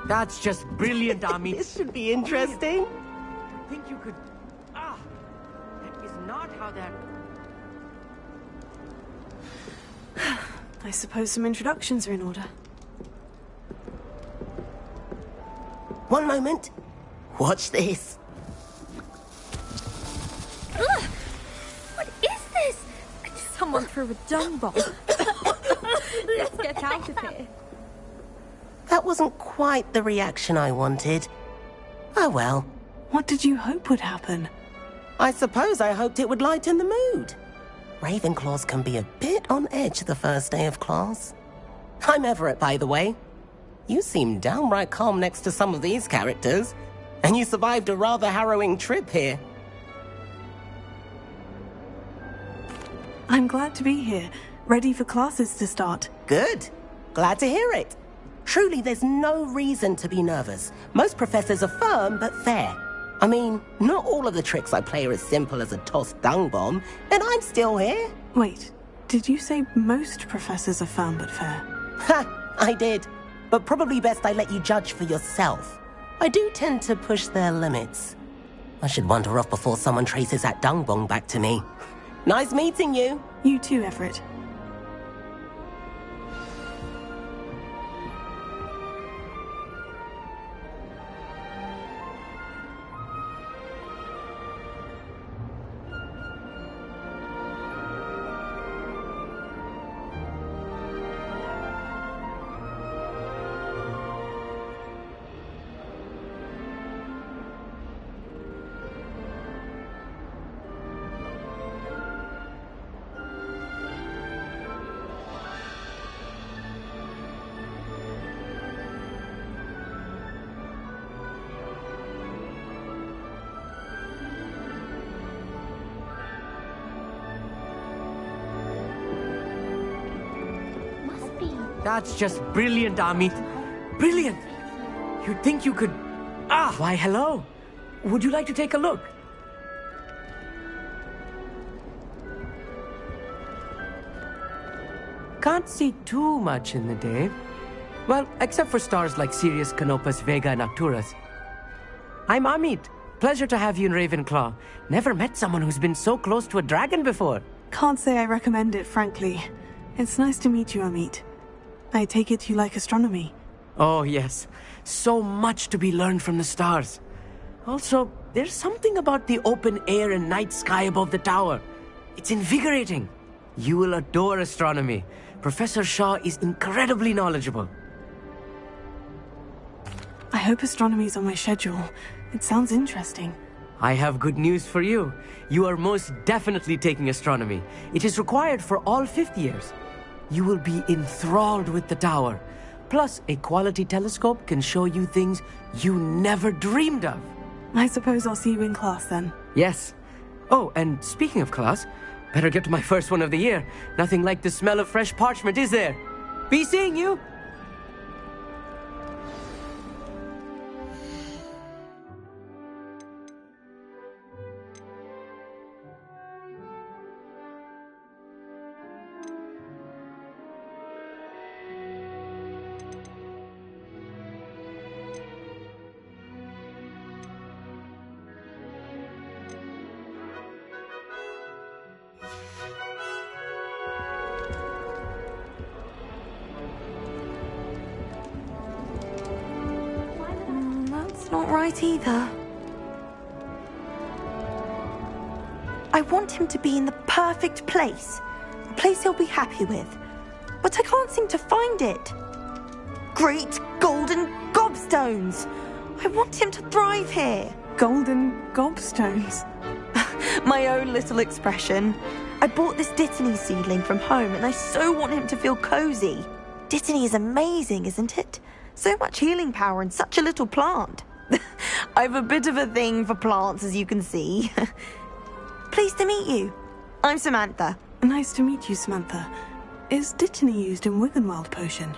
That's just brilliant, Amit. This should be interesting. I think you could... that is not how that... I suppose some introductions are in order. One moment. Watch this. Ugh! What is this? Someone threw a dung bomb. Let's get out of here. That wasn't quite the reaction I wanted. Oh well. What did you hope would happen? I suppose I hoped it would lighten the mood. Ravenclaws can be a bit on edge the first day of class. I'm Everett, by the way. You seem downright calm next to some of these characters, and you survived a rather harrowing trip here. I'm glad to be here, ready for classes to start. Good. Glad to hear it. Truly, there's no reason to be nervous. Most professors are firm but fair. I mean, not all of the tricks I play are as simple as a tossed dung bomb, and I'm still here. Wait, did you say most professors are firm but fair? Ha! I did. But probably best I let you judge for yourself. I do tend to push their limits. I should wander off before someone traces that dung bomb back to me. Nice meeting you. You too, Everett. That's just brilliant, Amit. Brilliant! You'd think you could... Why, hello. Would you like to take a look? Can't see too much in the day. Well, except for stars like Sirius, Canopus, Vega, and Arcturus. I'm Amit. Pleasure to have you in Ravenclaw. Never met someone who's been so close to a dragon before. Can't say I recommend it, frankly. It's nice to meet you, Amit. I take it you like astronomy. Oh, yes. So much to be learned from the stars. Also, there's something about the open air and night sky above the tower. It's invigorating. You will adore astronomy. Professor Shaw is incredibly knowledgeable. I hope astronomy's on my schedule. It sounds interesting. I have good news for you. You are most definitely taking astronomy. It is required for all fifth years. You will be enthralled with the tower. Plus, a quality telescope can show you things you never dreamed of. I suppose I'll see you in class then. Yes. Oh, and speaking of class, better get to my first one of the year. Nothing like the smell of fresh parchment, is there? Be seeing you! Not right either. I want him to be in the perfect place. A place he'll be happy with. But I can't seem to find it. Great golden gobstones! I want him to thrive here. Golden gobstones? My own little expression. I bought this Dittany seedling from home and I so want him to feel cozy. Dittany is amazing, isn't it? So much healing power in such a little plant. I've a bit of a thing for plants, as you can see. Pleased to meet you. I'm Samantha. Nice to meet you, Samantha. Is Dittany used in Wiggenweld potion?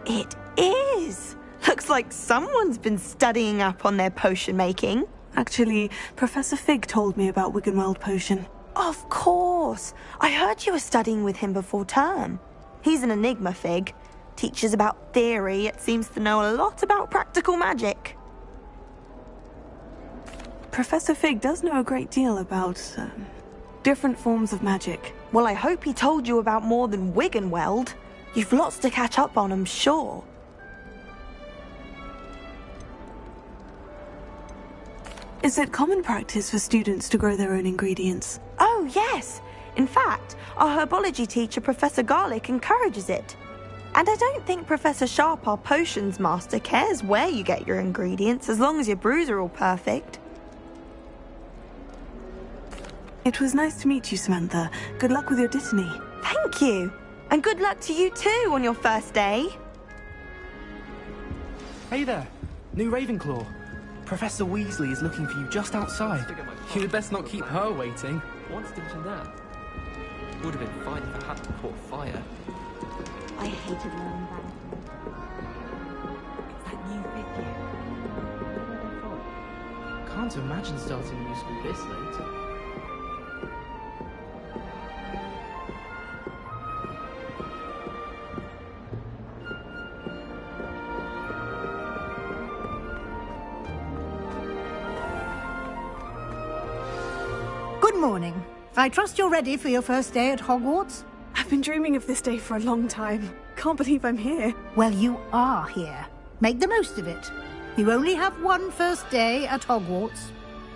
It is. Looks like someone's been studying up on their potion making. Actually, Professor Fig told me about Wiggenweld potion. Of course. I heard you were studying with him before term. He's an enigma, Fig. teaches about theory, it seems to know a lot about practical magic. Professor Fig does know a great deal about different forms of magic. Well, I hope he told you about more than Wiggenweld. You've lots to catch up on, I'm sure. Is it common practice for students to grow their own ingredients? Oh, yes. In fact, our herbology teacher, Professor Garlick, encourages it. And I don't think Professor Sharp, our potions master, cares where you get your ingredients, as long as your brews are all perfect. It was nice to meet you, Samantha. Good luck with your dittany. Thank you. And good luck to you too on your first day. Hey there, new Ravenclaw. Professor Weasley is looking for you just outside. You'd best not keep her waiting. What's thinking that? Would have been fine if I hadn't caught fire. I hated learning that. It's that new fifth year. Can't imagine starting new school this late. Good morning. I trust you're ready for your first day at Hogwarts? I've been dreaming of this day for a long time. Can't believe I'm here. Well, you are here. Make the most of it. You only have one first day at Hogwarts.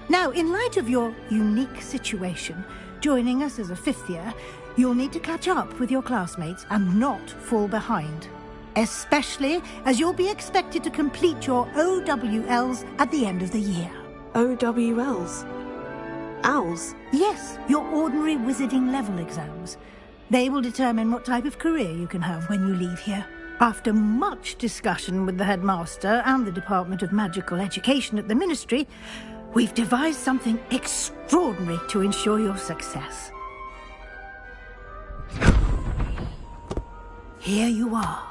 Now, in light of your unique situation, joining us as a fifth year, you'll need to catch up with your classmates and not fall behind. Especially as you'll be expected to complete your OWLs at the end of the year. OWLs? Owls? Yes, your ordinary wizarding level exams. They will determine what type of career you can have when you leave here. After much discussion with the headmaster and the Department of Magical Education at the Ministry, we've devised something extraordinary to ensure your success. Here you are.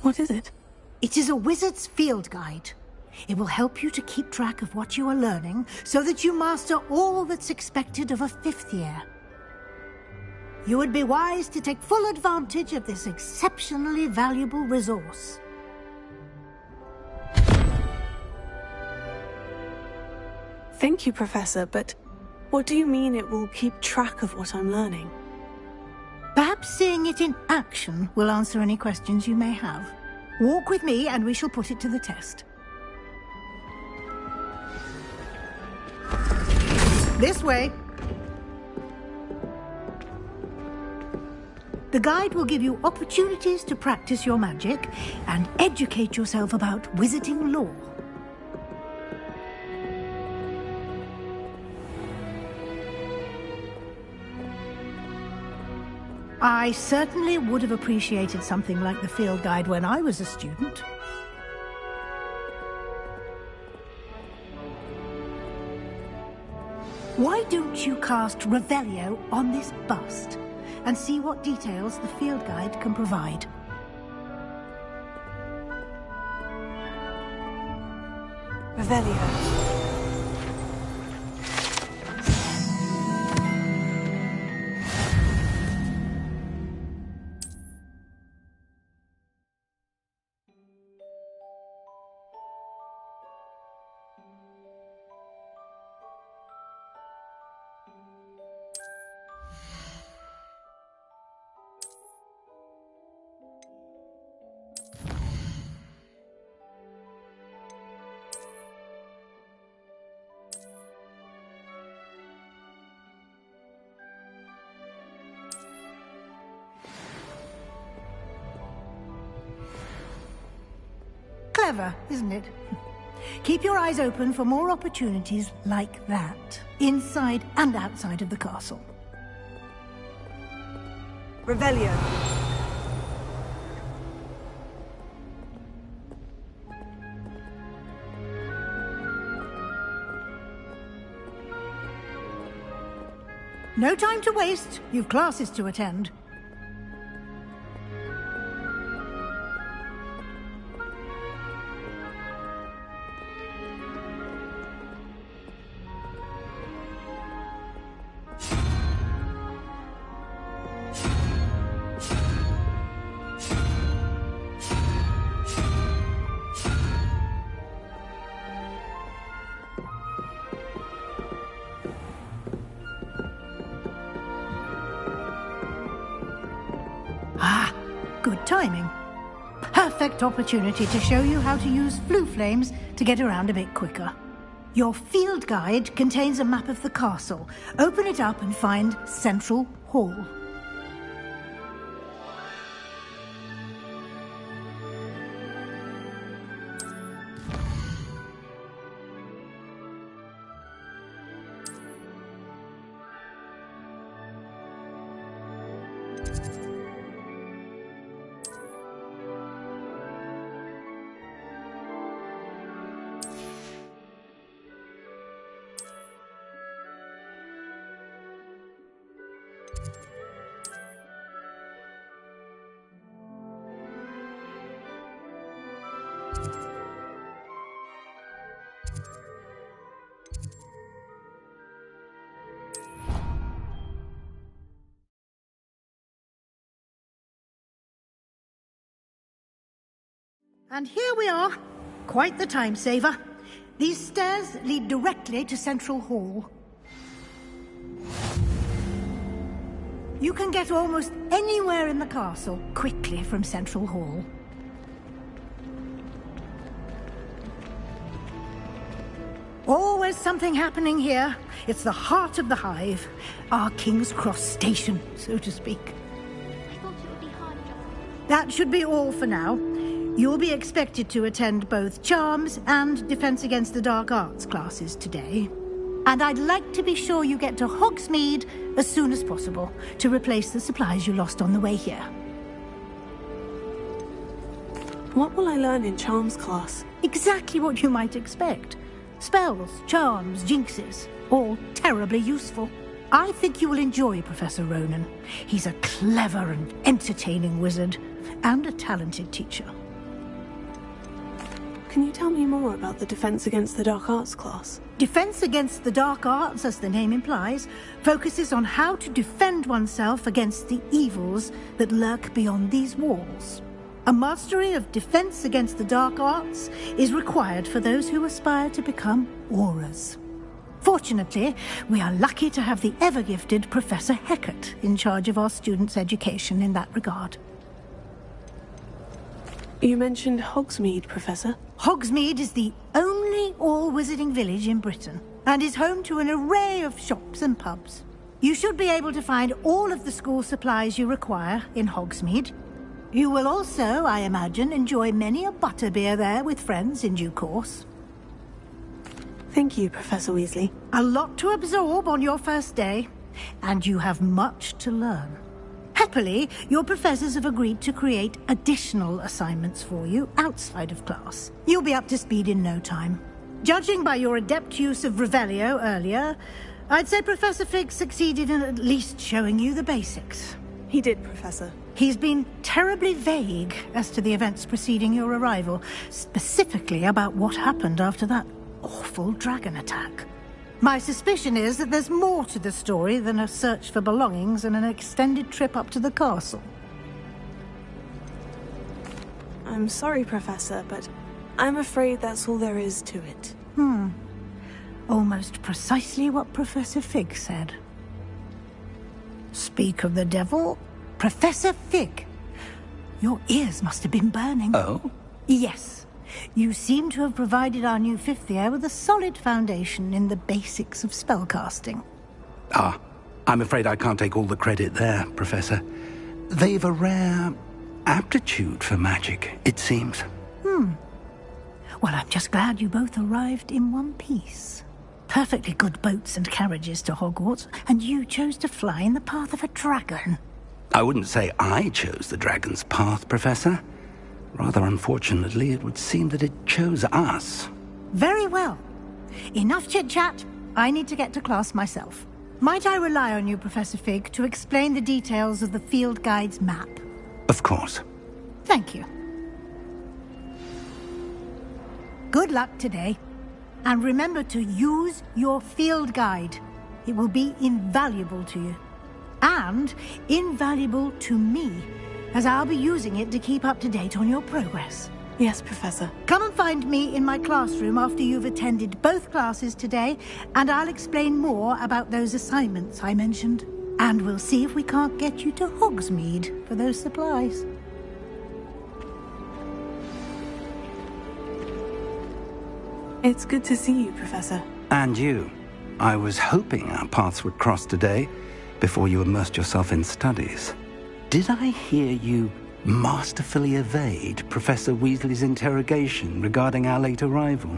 What is it? It is a wizard's field guide. It will help you to keep track of what you are learning so that you master all that's expected of a fifth year. You would be wise to take full advantage of this exceptionally valuable resource. Thank you, Professor, but what do you mean it will keep track of what I'm learning? Perhaps seeing it in action will answer any questions you may have. Walk with me and we shall put it to the test. This way. The guide will give you opportunities to practice your magic and educate yourself about wizarding lore. I certainly would have appreciated something like the field guide when I was a student. Why don't you cast Revelio on this bust and see what details the field guide can provide? Revelio. Clever, isn't it? Keep your eyes open for more opportunities like that, inside and outside of the castle. Revelio. No time to waste. You've classes to attend. Good timing. Perfect opportunity to show you how to use flue flames to get around a bit quicker. Your field guide contains a map of the castle. Open it up and find Central Hall. And here we are. Quite the time saver. These stairs lead directly to Central Hall. You can get almost anywhere in the castle quickly from Central Hall. Always something happening here. It's the heart of the hive. Our King's Cross station, so to speak. I thought it would be hard just... That should be all for now. You'll be expected to attend both Charms and Defense Against the Dark Arts classes today. And I'd like to be sure you get to Hogsmeade as soon as possible to replace the supplies you lost on the way here. What will I learn in Charms class? Exactly what you might expect. Spells, charms, jinxes, all terribly useful. I think you will enjoy Professor Ronan. He's a clever and entertaining wizard, and a talented teacher. Can you tell me more about the Defense Against the Dark Arts class? Defense Against the Dark Arts, as the name implies, focuses on how to defend oneself against the evils that lurk beyond these walls. A mastery of Defense Against the Dark Arts is required for those who aspire to become Aurors. Fortunately, we are lucky to have the ever-gifted Professor Hecat in charge of our students' education in that regard. You mentioned Hogsmeade, Professor. Hogsmeade is the only all-wizarding village in Britain, and is home to an array of shops and pubs. You should be able to find all of the school supplies you require in Hogsmeade. You will also, I imagine, enjoy many a butterbeer there with friends in due course. Thank you, Professor Weasley. A lot to absorb on your first day, and you have much to learn. Happily, your professors have agreed to create additional assignments for you outside of class. You'll be up to speed in no time. Judging by your adept use of Revelio earlier, I'd say Professor Fig succeeded in at least showing you the basics. He did, Professor. He's been terribly vague as to the events preceding your arrival, specifically about what happened after that awful dragon attack. My suspicion is that there's more to the story than a search for belongings and an extended trip up to the castle. I'm sorry, Professor, but I'm afraid that's all there is to it. Almost precisely what Professor Fig said. Speak of the devil, Professor Fig. Your ears must have been burning. Oh? Yes. You seem to have provided our new fifth year with a solid foundation in the basics of spellcasting. Ah, I'm afraid I can't take all the credit there, Professor. They've a rare aptitude for magic, it seems. Well, I'm just glad you both arrived in one piece. Perfectly good boats and carriages to Hogwarts, and you chose to fly in the path of a dragon. I wouldn't say I chose the dragon's path, Professor. Rather unfortunately, it would seem that it chose us. Very well. Enough chit-chat. I need to get to class myself. Might I rely on you, Professor Fig, to explain the details of the field guide's map? Of course. Thank you. Good luck today. And remember to use your field guide. It will be invaluable to you. And invaluable to me, as I'll be using it to keep up to date on your progress. Yes, Professor. Come and find me in my classroom after you've attended both classes today, and I'll explain more about those assignments I mentioned. And we'll see if we can't get you to Hogsmeade for those supplies. It's good to see you, Professor. And you. I was hoping our paths would cross today, before you immersed yourself in studies. Did I hear you masterfully evade Professor Weasley's interrogation regarding our late arrival?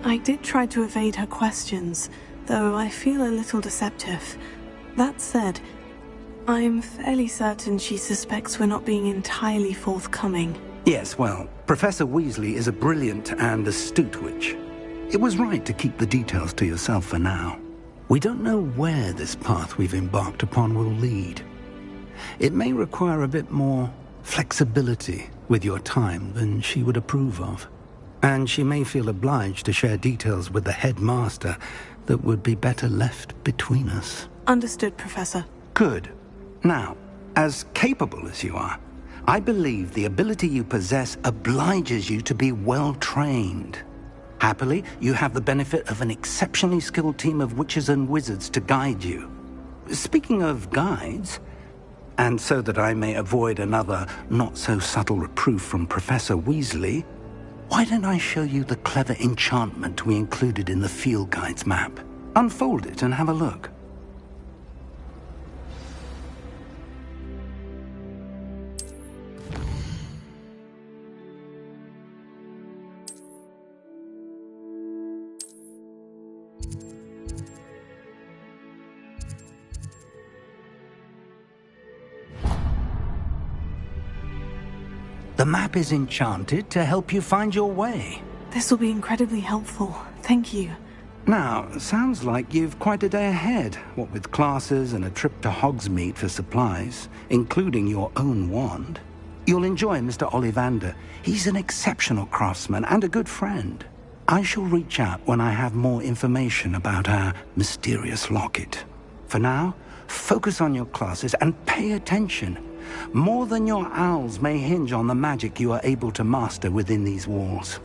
I did try to evade her questions, though I feel a little deceptive. That said, I'm fairly certain she suspects we're not being entirely forthcoming. Yes, well, Professor Weasley is a brilliant and astute witch. It was right to keep the details to yourself for now. We don't know where this path we've embarked upon will lead. It may require a bit more flexibility with your time than she would approve of. And she may feel obliged to share details with the headmaster that would be better left between us. Understood, Professor. Good. Now, as capable as you are, I believe the ability you possess obliges you to be well trained. Happily, you have the benefit of an exceptionally skilled team of witches and wizards to guide you. Speaking of guides, and so that I may avoid another not-so-subtle reproof from Professor Weasley, why don't I show you the clever enchantment we included in the field guide's map? Unfold it and have a look. The map is enchanted to help you find your way. This will be incredibly helpful. Thank you. Now, sounds like you've quite a day ahead, what with classes and a trip to Hogsmeade for supplies, including your own wand. You'll enjoy Mr. Ollivander. He's an exceptional craftsman and a good friend. I shall reach out when I have more information about our mysterious locket. For now, focus on your classes and pay attention. More than your owls may hinge on the magic you are able to master within these walls.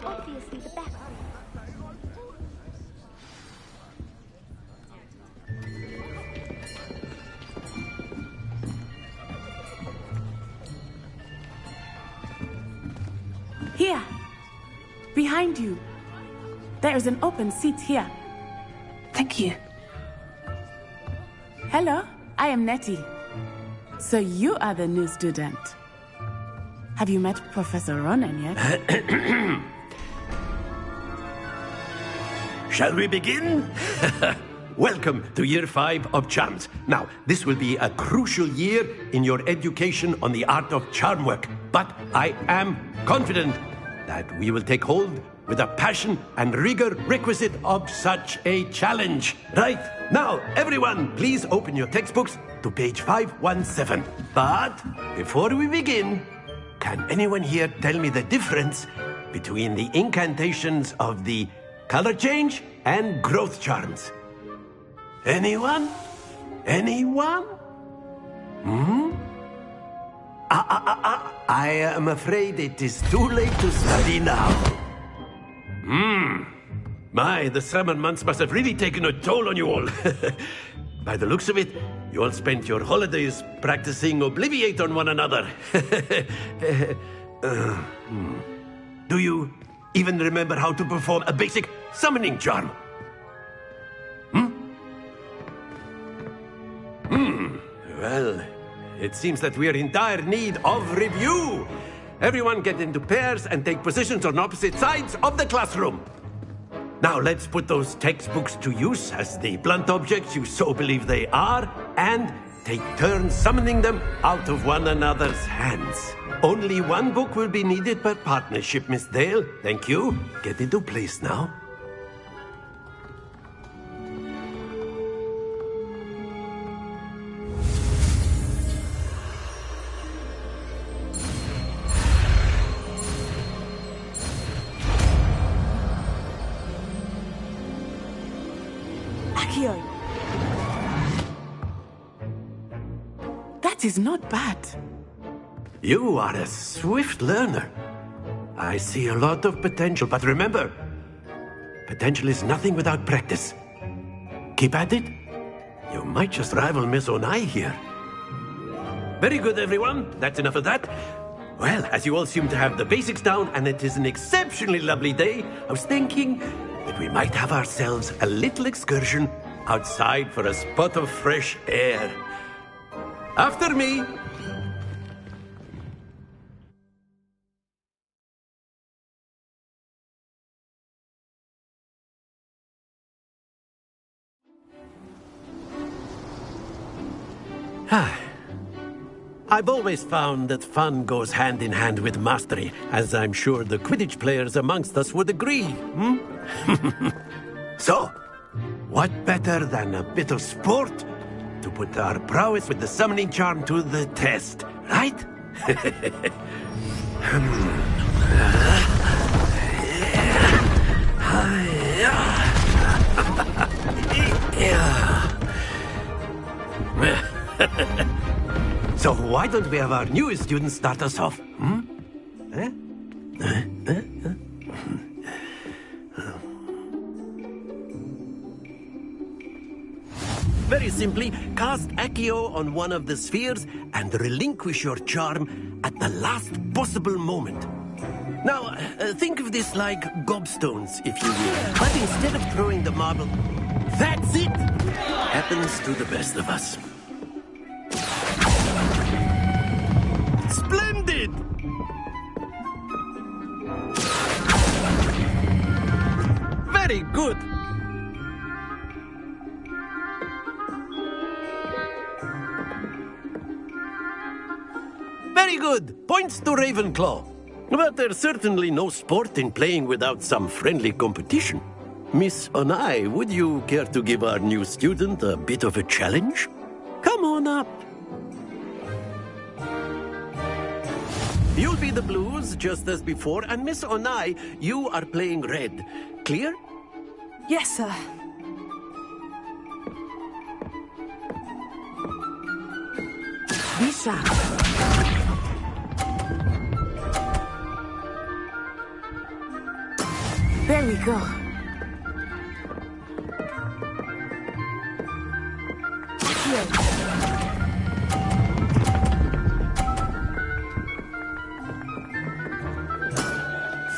Obviously the best. Here, behind you. There is an open seat here. Thank you. Hello, I am Nettie. So you are the new student. Have you met Professor Ronan yet? Shall we begin? welcome to Year 5 of Charms. Now, this will be a crucial year in your education on the art of charm work. But I am confident that we will take hold with the passion and rigor requisite of such a challenge. Right, now, everyone, please open your textbooks to page 517. But before we begin, can anyone here tell me the difference between the incantations of the color change and growth charms? Anyone? Anyone? I am afraid it is too late to study now. My, the summer months must have really taken a toll on you all. By the looks of it, you all spent your holidays practicing Obliviate on one another. Do you even remember how to perform a basic summoning charm? Well, it seems that we are in dire need of review. Everyone get into pairs and take positions on opposite sides of the classroom. Now let's put those textbooks to use as the blunt objects you so believe they are, and take turns summoning them out of one another's hands. Only one book will be needed per partnership, Miss Dale. Thank you. Get into place now. That is not bad. You are a swift learner. I see a lot of potential, but remember, potential is nothing without practice. Keep at it. You might just rival Miss Onai here. Very good, everyone. That's enough of that. Well, as you all seem to have the basics down, and it is an exceptionally lovely day, I was thinking that we might have ourselves a little excursion outside for a spot of fresh air. After me. I've always found that fun goes hand in hand with mastery, as I'm sure the Quidditch players amongst us would agree. So, what better than a bit of sport to put our prowess with the summoning charm to the test, right? So why don't we have our newest student start us off? Very simply, cast Accio on one of the spheres and relinquish your charm at the last possible moment. Now, think of this like gobstones, if you will. But instead of throwing the marble, that's it! Happens to the best of us. Splendid! Very good! Very good! Points to Ravenclaw. But there's certainly no sport in playing without some friendly competition. Miss Onai, would you care to give our new student a bit of a challenge? Come on up. You'll be the blues, just as before, and Miss Onai, you are playing red. Clear? Yes, sir. Be sharp. There we go.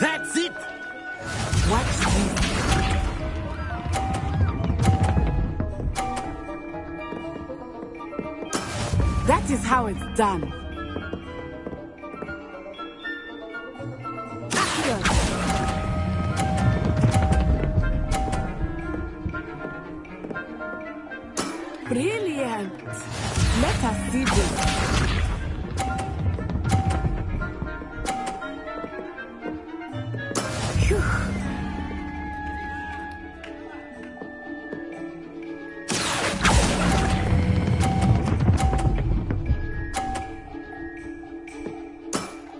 That's it! Watch this. That is how it's done. Brilliant! Let us see this. Phew.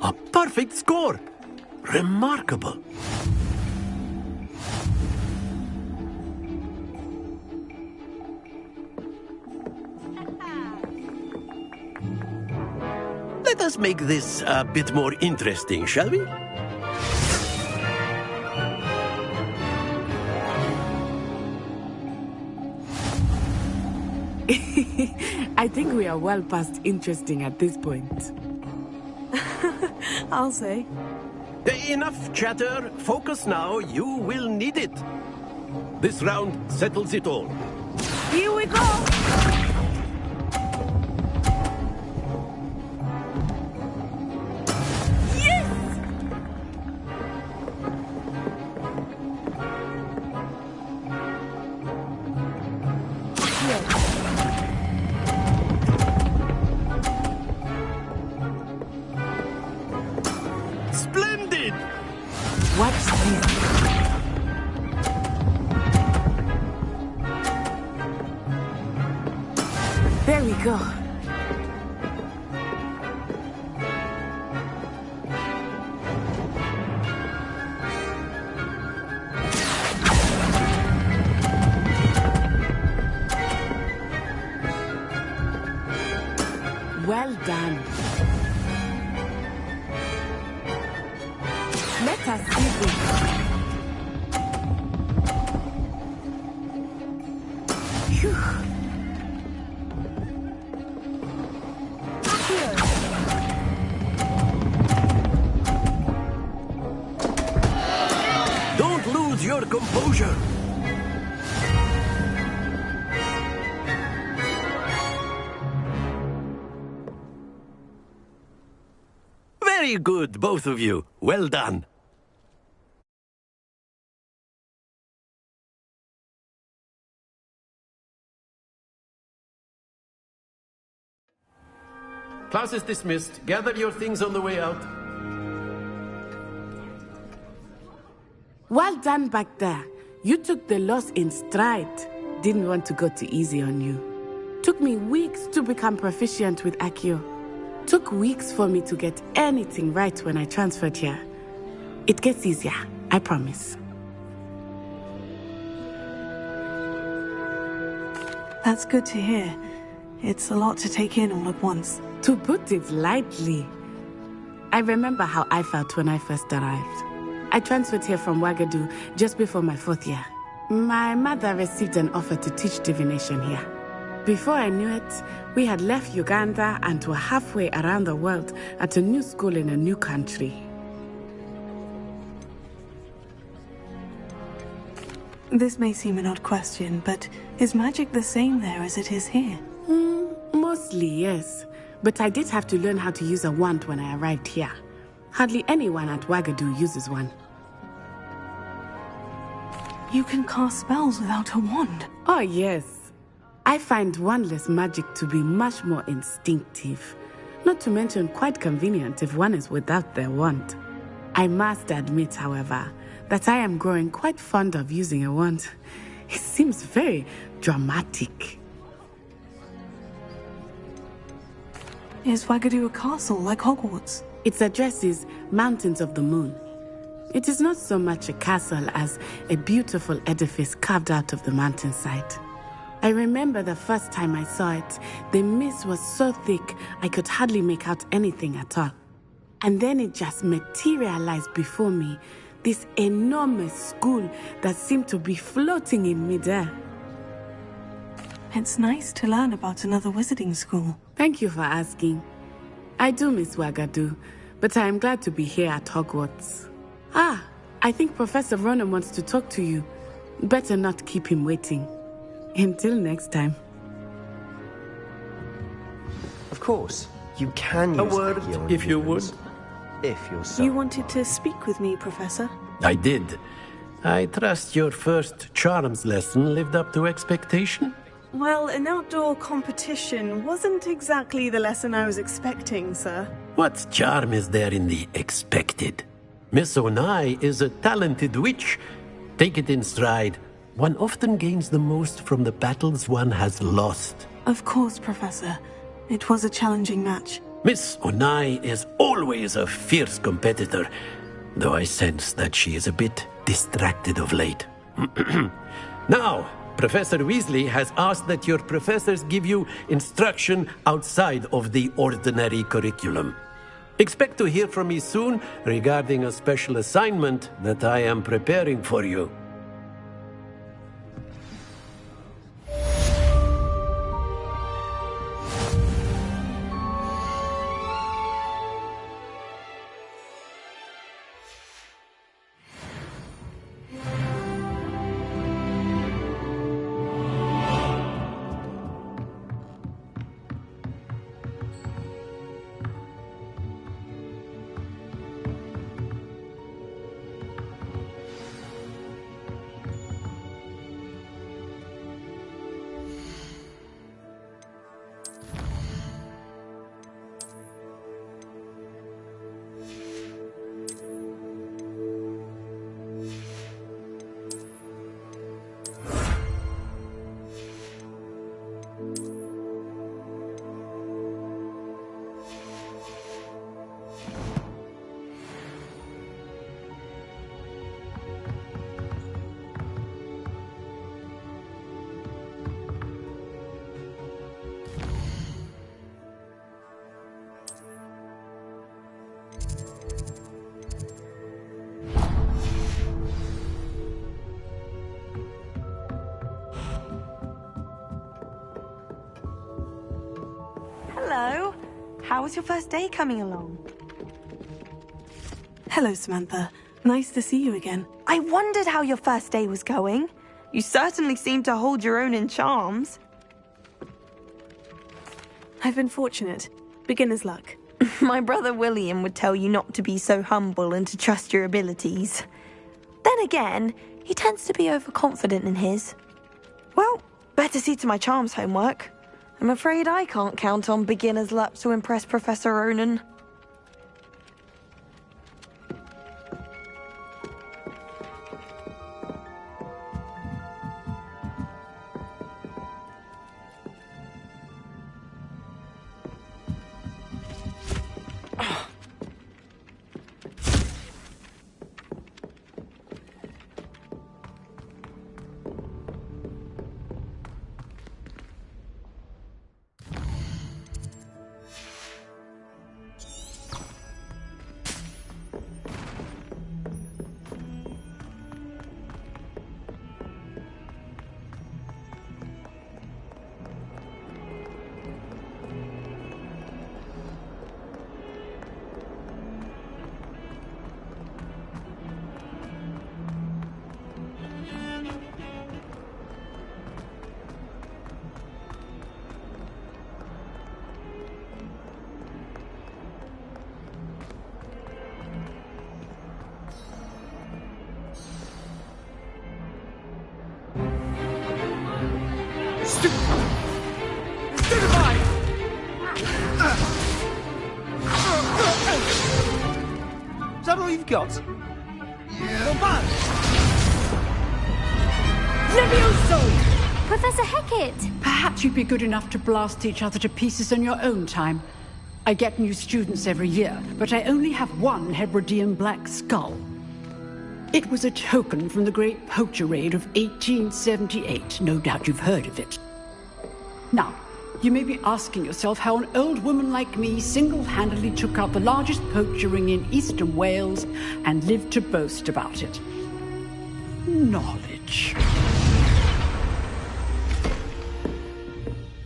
A perfect score! Remarkable! Let us make this a bit more interesting, shall we? I think we are well past interesting at this point. I'll say. Enough chatter. Focus now. You will need it. This round settles it all. Here we go! Splendid! Watch this. There we go. Well done. Let us see this. Phew. Don't lose your composure. Very good, both of you. Well done. Class is dismissed. Gather your things on the way out. Well done back there. You took the loss in stride. Didn't want to go too easy on you. Took me weeks to become proficient with Accio. Took weeks for me to get anything right when I transferred here. It gets easier, I promise. That's good to hear. It's a lot to take in all at once. To put it lightly, I remember how I felt when I first arrived. I transferred here from Ouagadougou just before my 4th year. My mother received an offer to teach divination here. Before I knew it, we had left Uganda and were halfway around the world at a new school in a new country. This may seem an odd question, but is magic the same there as it is here? Mostly, yes. But I did have to learn how to use a wand when I arrived here. Hardly anyone at Ouagadougou uses one. You can cast spells without a wand? Oh, yes. I find wandless magic to be much more instinctive. Not to mention quite convenient if one is without their wand. I must admit, however, that I am growing quite fond of using a wand. It seems very dramatic. Is Ouagadougou a castle like Hogwarts? Its address is Mountains of the Moon. It is not so much a castle as a beautiful edifice carved out of the mountainside. I remember the first time I saw it, the mist was so thick I could hardly make out anything at all. And then it just materialized before me, this enormous school that seemed to be floating in midair. It's nice to learn about another wizarding school. Thank you for asking. I do miss Ouagadougou, but I am glad to be here at Hogwarts. Ah, I think Professor Ronan wants to talk to you. Better not keep him waiting. Until next time. Of course, you can use A word, Accio on if you would. humans, if you're so. You wanted to speak with me, Professor? I did. I trust your first charms lesson lived up to expectation? Well, an outdoor competition wasn't exactly the lesson I was expecting, sir. What charm is there in the expected? Miss Onai is a talented witch. Take it in stride. One often gains the most from the battles one has lost. Of course, Professor. It was a challenging match. Miss Onai is always a fierce competitor, though I sense that she is a bit distracted of late. Now, Professor Weasley has asked that your professors give you instruction outside of the ordinary curriculum. Expect to hear from me soon regarding a special assignment that I am preparing for you. Hello. How was your first day coming along? Hello, Samantha. Nice to see you again. I wondered how your first day was going. You certainly seem to hold your own in charms. I've been fortunate. Beginner's luck. My brother William would tell you not to be so humble and to trust your abilities. Then again, he tends to be overconfident in his. Well, better see to my charms homework. I'm afraid I can't count on beginner's luck to impress Professor Ronan. Is that all you've got? Yeah. Levioso! Professor Hecat! Perhaps you'd be good enough to blast each other to pieces in your own time. I get new students every year, but I only have one Hebridean black skull. It was a token from the Great Poacher Raid of 1878. No doubt you've heard of it. Now, you may be asking yourself how an old woman like me single-handedly took out the largest poacher ring in eastern Wales and lived to boast about it. Knowledge.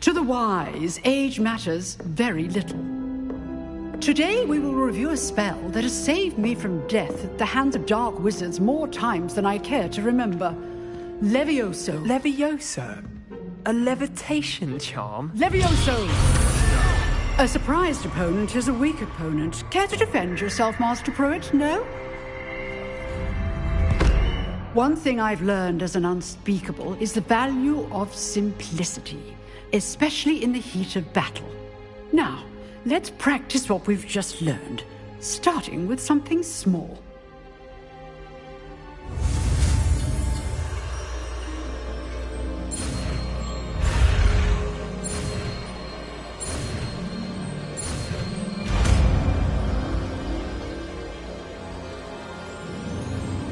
To the wise, age matters very little. Today we will review a spell that has saved me from death at the hands of dark wizards more times than I care to remember. Levioso. Levioso? A levitation charm? Levioso! A surprised opponent is a weak opponent. Care to defend yourself, Master Pruitt? No? One thing I've learned as an unspeakable is the value of simplicity, especially in the heat of battle. Now, let's practice what we've just learned, starting with something small.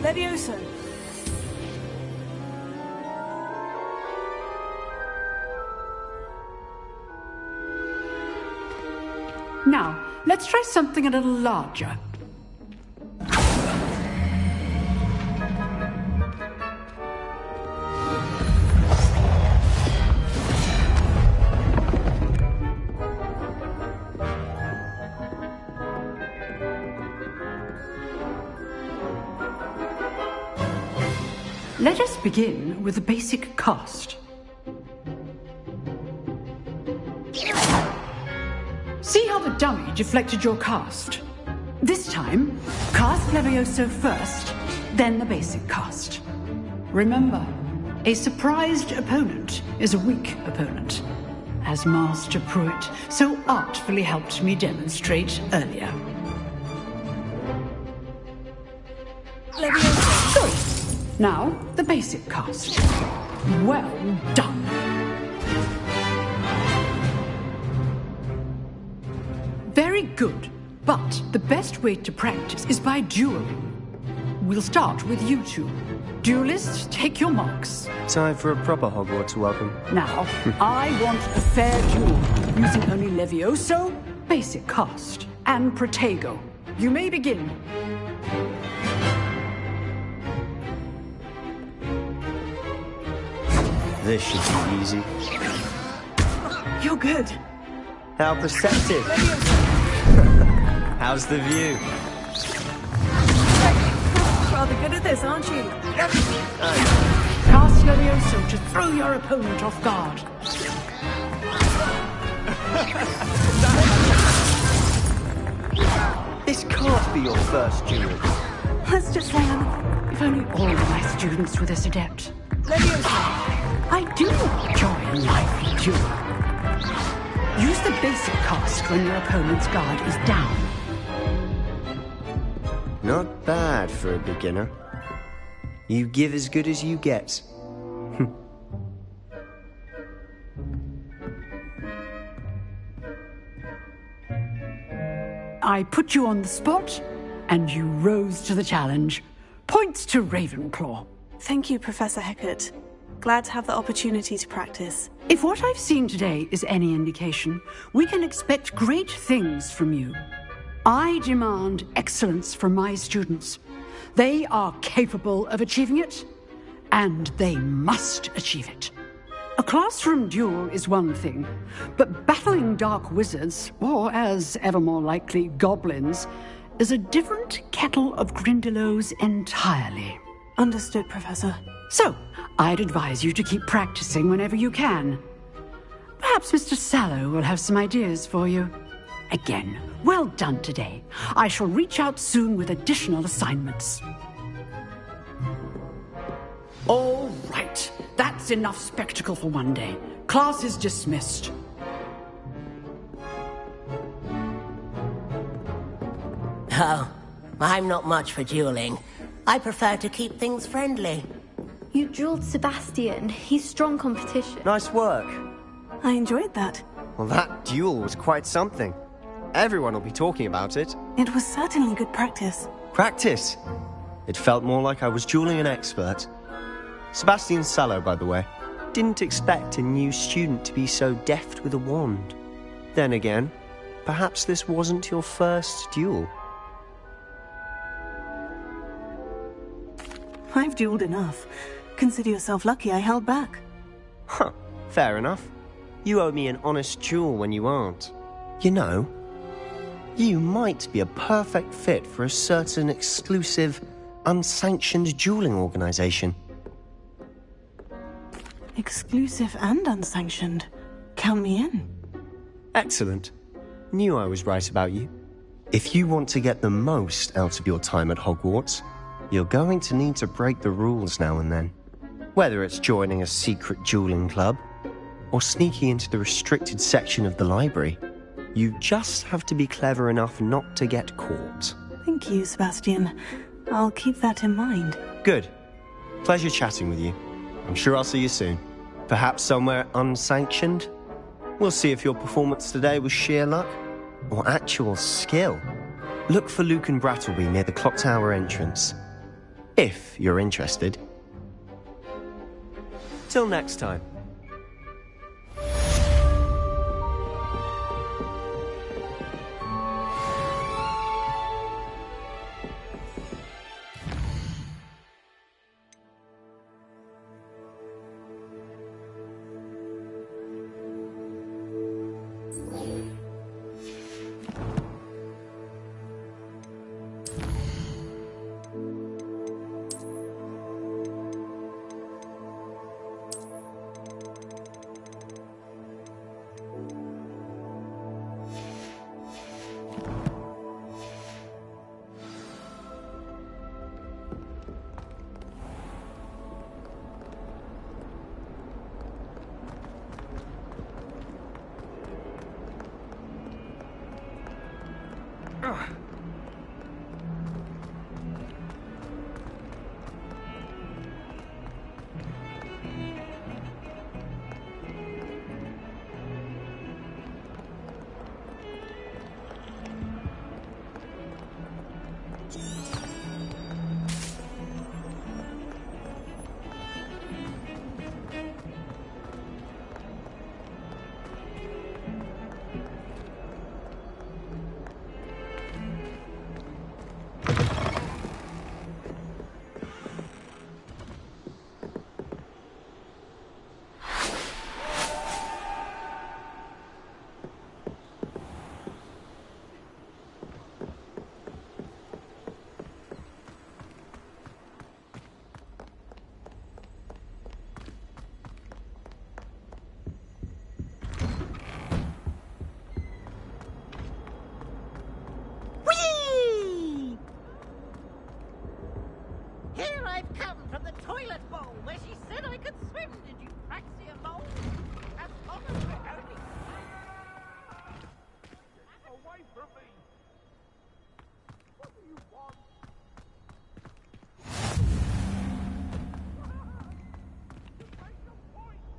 Levioso. Now, let's try something a little larger. Let us begin with the basic cast. See how the dummy deflected your cast? This time, cast Levioso first, then the basic cast. Remember, a surprised opponent is a weak opponent, as Master Pruitt so artfully helped me demonstrate earlier. Levioso. Good. Now, the basic cast. Well done. Very good, but the best way to practice is by dueling. We'll start with you two. Duelists, take your marks. Time for a proper Hogwarts welcome. Now, I want a fair duel, using only Levioso, basic cast, and Protego. You may begin. This should be easy. You're good. How perceptive. How's the view? Rather good at this, aren't you? Cast Levioso to throw your opponent off guard. This can't be your first duel. Let's just say If only all of my students were this adept. Levioso. I do enjoy a lively duel. Use the basic cast when your opponent's guard is down. Not bad for a beginner. You give as good as you get. I put you on the spot, and you rose to the challenge. Points to Ravenclaw. Thank you, Professor Hecat. Glad to have the opportunity to practice. If what I've seen today is any indication, we can expect great things from you. I demand excellence from my students. They are capable of achieving it, and they must achieve it. A classroom duel is one thing, but battling dark wizards, or as ever more likely, goblins, is a different kettle of Grindylows entirely. Understood, Professor. So, I'd advise you to keep practicing whenever you can. Perhaps Mr. Sallow will have some ideas for you. Again, well done today. I shall reach out soon with additional assignments. All right. That's enough spectacle for one day. Class is dismissed. Oh, I'm not much for dueling. I prefer to keep things friendly. You dueled Sebastian. He's strong competition. Nice work. I enjoyed that. Well, that duel was quite something. Everyone will be talking about it. It was certainly good practice. Practice? It felt more like I was dueling an expert. Sebastian Sallow, by the way. Didn't expect a new student to be so deft with a wand. Then again, perhaps this wasn't your first duel. I've dueled enough. Consider yourself lucky I held back. Huh, fair enough. You owe me an honest duel when you aren't. You know, you might be a perfect fit for a certain exclusive, unsanctioned dueling organization. Exclusive and unsanctioned. Count me in. Excellent. Knew I was right about you. If you want to get the most out of your time at Hogwarts, You're going to need to break the rules now and then. Whether it's joining a secret dueling club, or sneaking into the restricted section of the library, you just have to be clever enough not to get caught. Thank you, Sebastian. I'll keep that in mind. Good. Pleasure chatting with you. I'm sure I'll see you soon. Perhaps somewhere unsanctioned? We'll see if your performance today was sheer luck or actual skill. Look for Luke and Brattleby near the clock tower entrance. If you're interested. Till next time.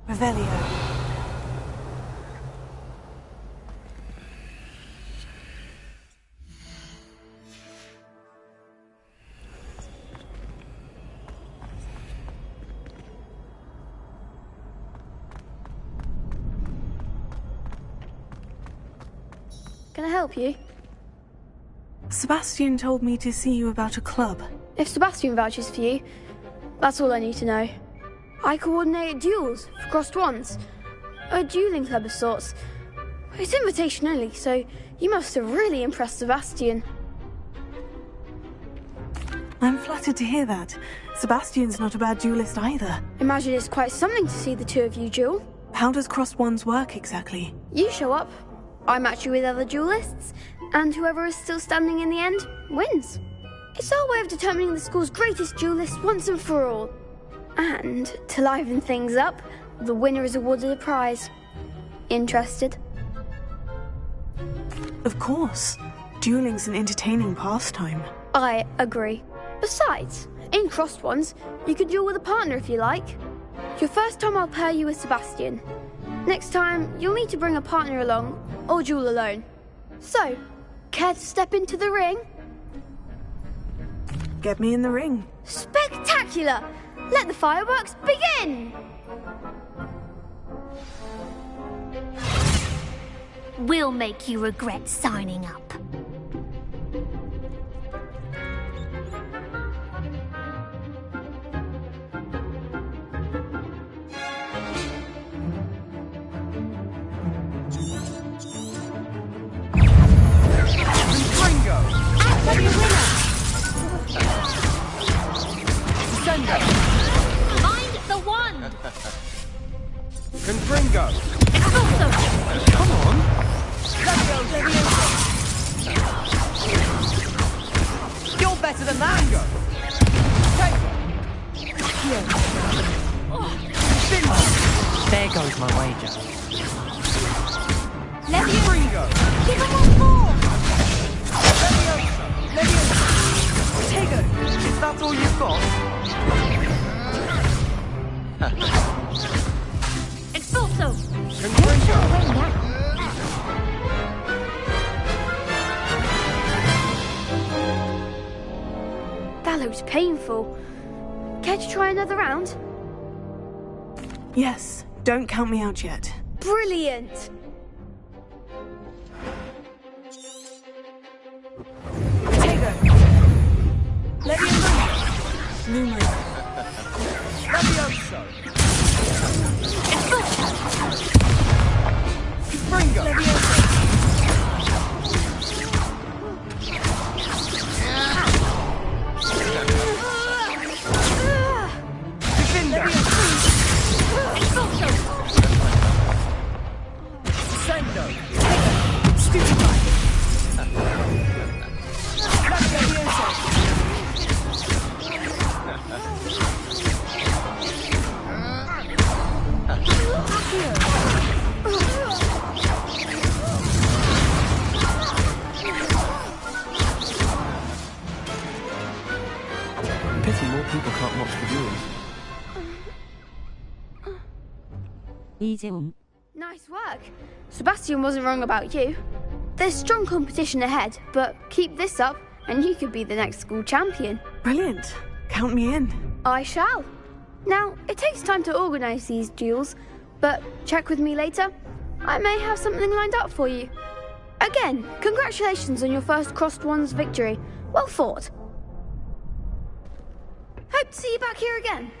Revelio. Can I help you? Sebastian told me to see you about a club. If Sebastian vouches for you, that's all I need to know. I coordinate duels for crossed ones. A dueling club of sorts. It's invitation only, so you must have really impressed Sebastian. I'm flattered to hear that. Sebastian's not a bad duelist either. Imagine it's quite something to see the two of you duel. How does crossed ones work exactly? You show up, I match you with other duelists, and whoever is still standing in the end wins. It's our way of determining the school's greatest duelist once and for all. And, to liven things up, the winner is awarded a prize. Interested? Of course. Dueling's an entertaining pastime. I agree. Besides, in crossed ones, you could duel with a partner if you like. Your first time I'll pair you with Sebastian. Next time, you'll need to bring a partner along, or duel alone. So, care to step into the ring? Get me in the ring. Spectacular! Let the fireworks begin! We'll make you regret signing up. Mind the one! Confringo! Come on! You're better than Mango! There goes my wager. Leviosa! Give him one more! Tego! Is that all you've got? Expulso! That looks painful. Care to try another round? Yes, don't count me out yet. Brilliant! Tego! Leviosa! Leviosa! Springo! Leviosa! Defender! Sendo! Stupefy! Pity more people can't watch the viewers. 이재웅. Nice work. Sebastian wasn't wrong about you. There's strong competition ahead, but keep this up and you could be the next school champion. Brilliant. Count me in. I shall. Now, it takes time to organise these duels, but check with me later. I may have something lined up for you. Again, congratulations on your first Crossed Wands victory. Well fought. Hope to see you back here again.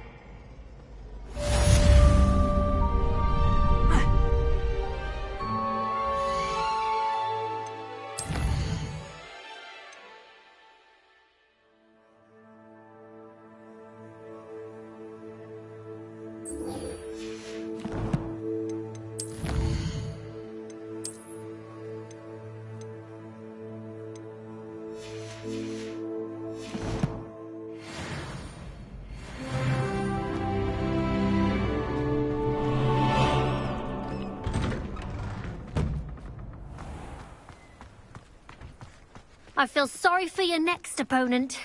I feel sorry for your next opponent.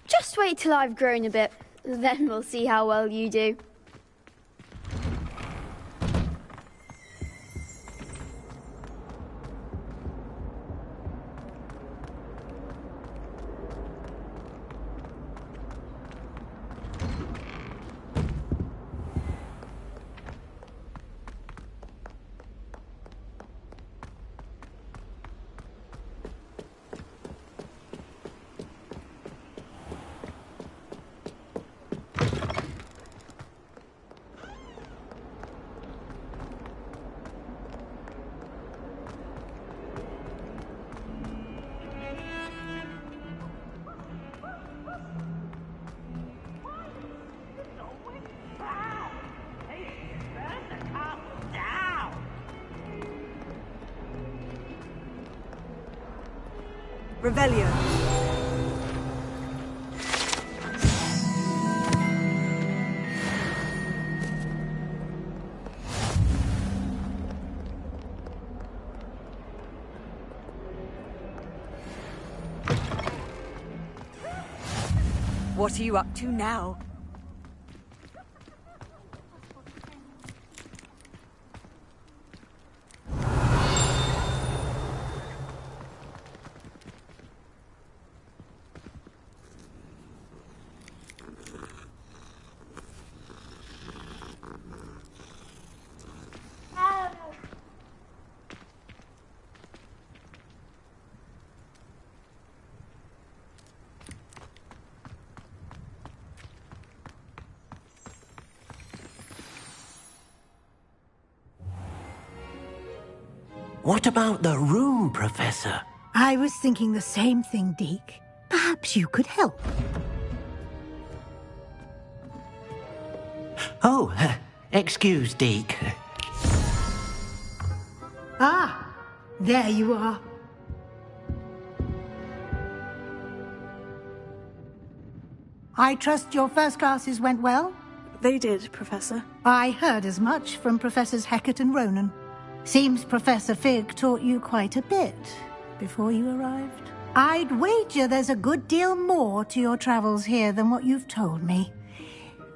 Just wait till I've grown a bit, then we'll see how well you do. Revelio. What are you up to now? What about the room, Professor? I was thinking the same thing, Deke. Perhaps you could help. Oh, excuse, Deke. Ah, there you are. I trust your first classes went well? They did, Professor. I heard as much from Professors Hecat and Ronan. Seems Professor Fig taught you quite a bit before you arrived. I'd wager there's a good deal more to your travels here than what you've told me.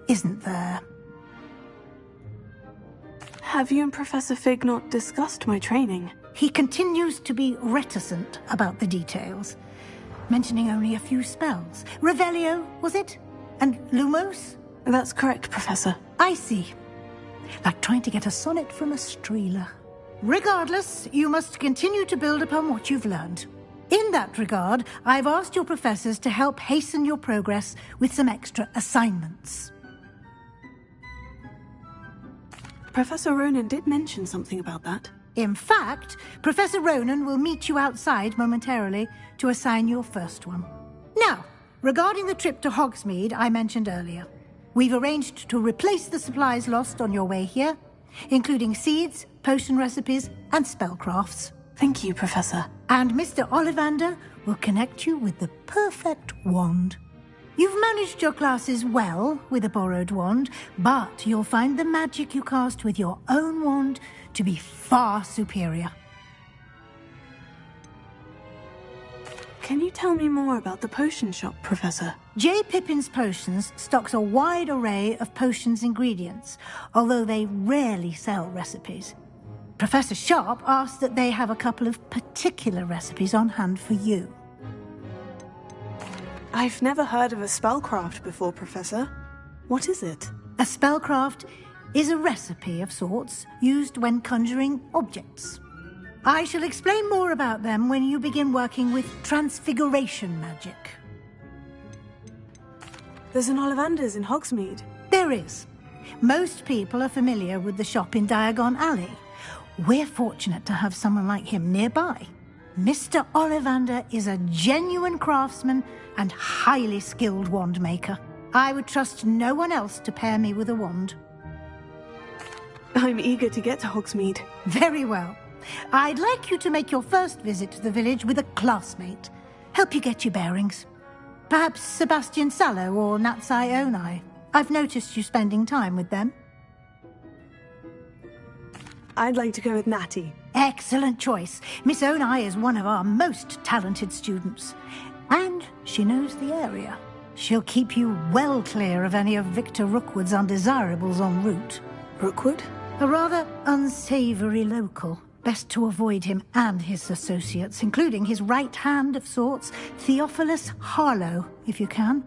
Isn't there? Have you and Professor Fig not discussed my training? He continues to be reticent about the details, mentioning only a few spells. Revelio, was it? And Lumos? That's correct, Professor. I see. Like trying to get a sonnet from a streeler. Regardless, you must continue to build upon what you've learned. In that regard, I've asked your professors to help hasten your progress with some extra assignments. Professor Ronan did mention something about that. In fact, Professor Ronan will meet you outside momentarily to assign your first one. Now, regarding the trip to Hogsmeade I mentioned earlier, we've arranged to replace the supplies lost on your way here, including seeds, potion recipes, and spellcrafts. Thank you, Professor. And Mr. Ollivander will connect you with the perfect wand. You've managed your classes well with a borrowed wand, but you'll find the magic you cast with your own wand to be far superior. Can you tell me more about the potion shop, Professor? J. Pippin's Potions stocks a wide array of potions ingredients, although they rarely sell recipes. Professor Sharp asked that they have a couple of particular recipes on hand for you. I've never heard of a spellcraft before, Professor. What is it? A spellcraft is a recipe of sorts used when conjuring objects. I shall explain more about them when you begin working with transfiguration magic. There's an Ollivander's in Hogsmeade. There is. Most people are familiar with the shop in Diagon Alley. We're fortunate to have someone like him nearby. Mr. Ollivander is a genuine craftsman and highly skilled wand maker. I would trust no one else to pair me with a wand. I'm eager to get to Hogsmeade. Very well. I'd like you to make your first visit to the village with a classmate. Help you get your bearings. Perhaps Sebastian Sallow or Natsai Onai. I've noticed you spending time with them. I'd like to go with Natty. Excellent choice. Miss Onai is one of our most talented students. And she knows the area. She'll keep you well clear of any of Victor Rookwood's undesirables en route. Rookwood? A rather unsavoury local. Best to avoid him and his associates, including his right hand of sorts, Theophilus Harlow, if you can.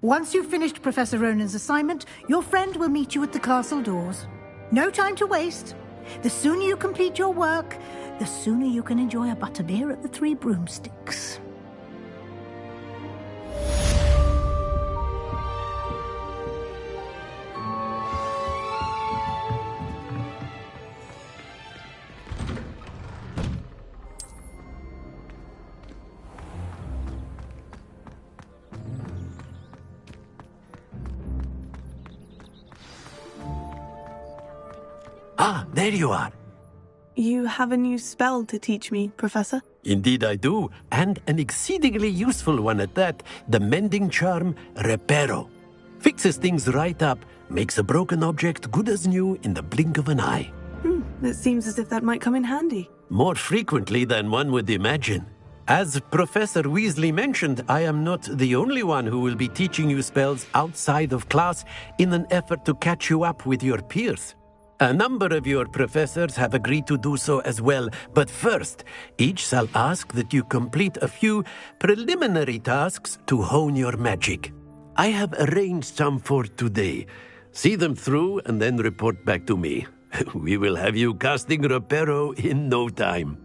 Once you've finished Professor Ronan's assignment, your friend will meet you at the castle doors. No time to waste. The sooner you complete your work, the sooner you can enjoy a butterbeer at the Three Broomsticks. Ah, there you are. You have a new spell to teach me, Professor? Indeed I do, and an exceedingly useful one at that, the mending charm Reparo. Fixes things right up, makes a broken object good as new in the blink of an eye. It seems as if that might come in handy. More frequently than one would imagine. As Professor Weasley mentioned, I am not the only one who will be teaching you spells outside of class in an effort to catch you up with your peers. A number of your professors have agreed to do so as well, but first, each shall ask that you complete a few preliminary tasks to hone your magic. I have arranged some for today. See them through and then report back to me. We will have you casting Reparo in no time.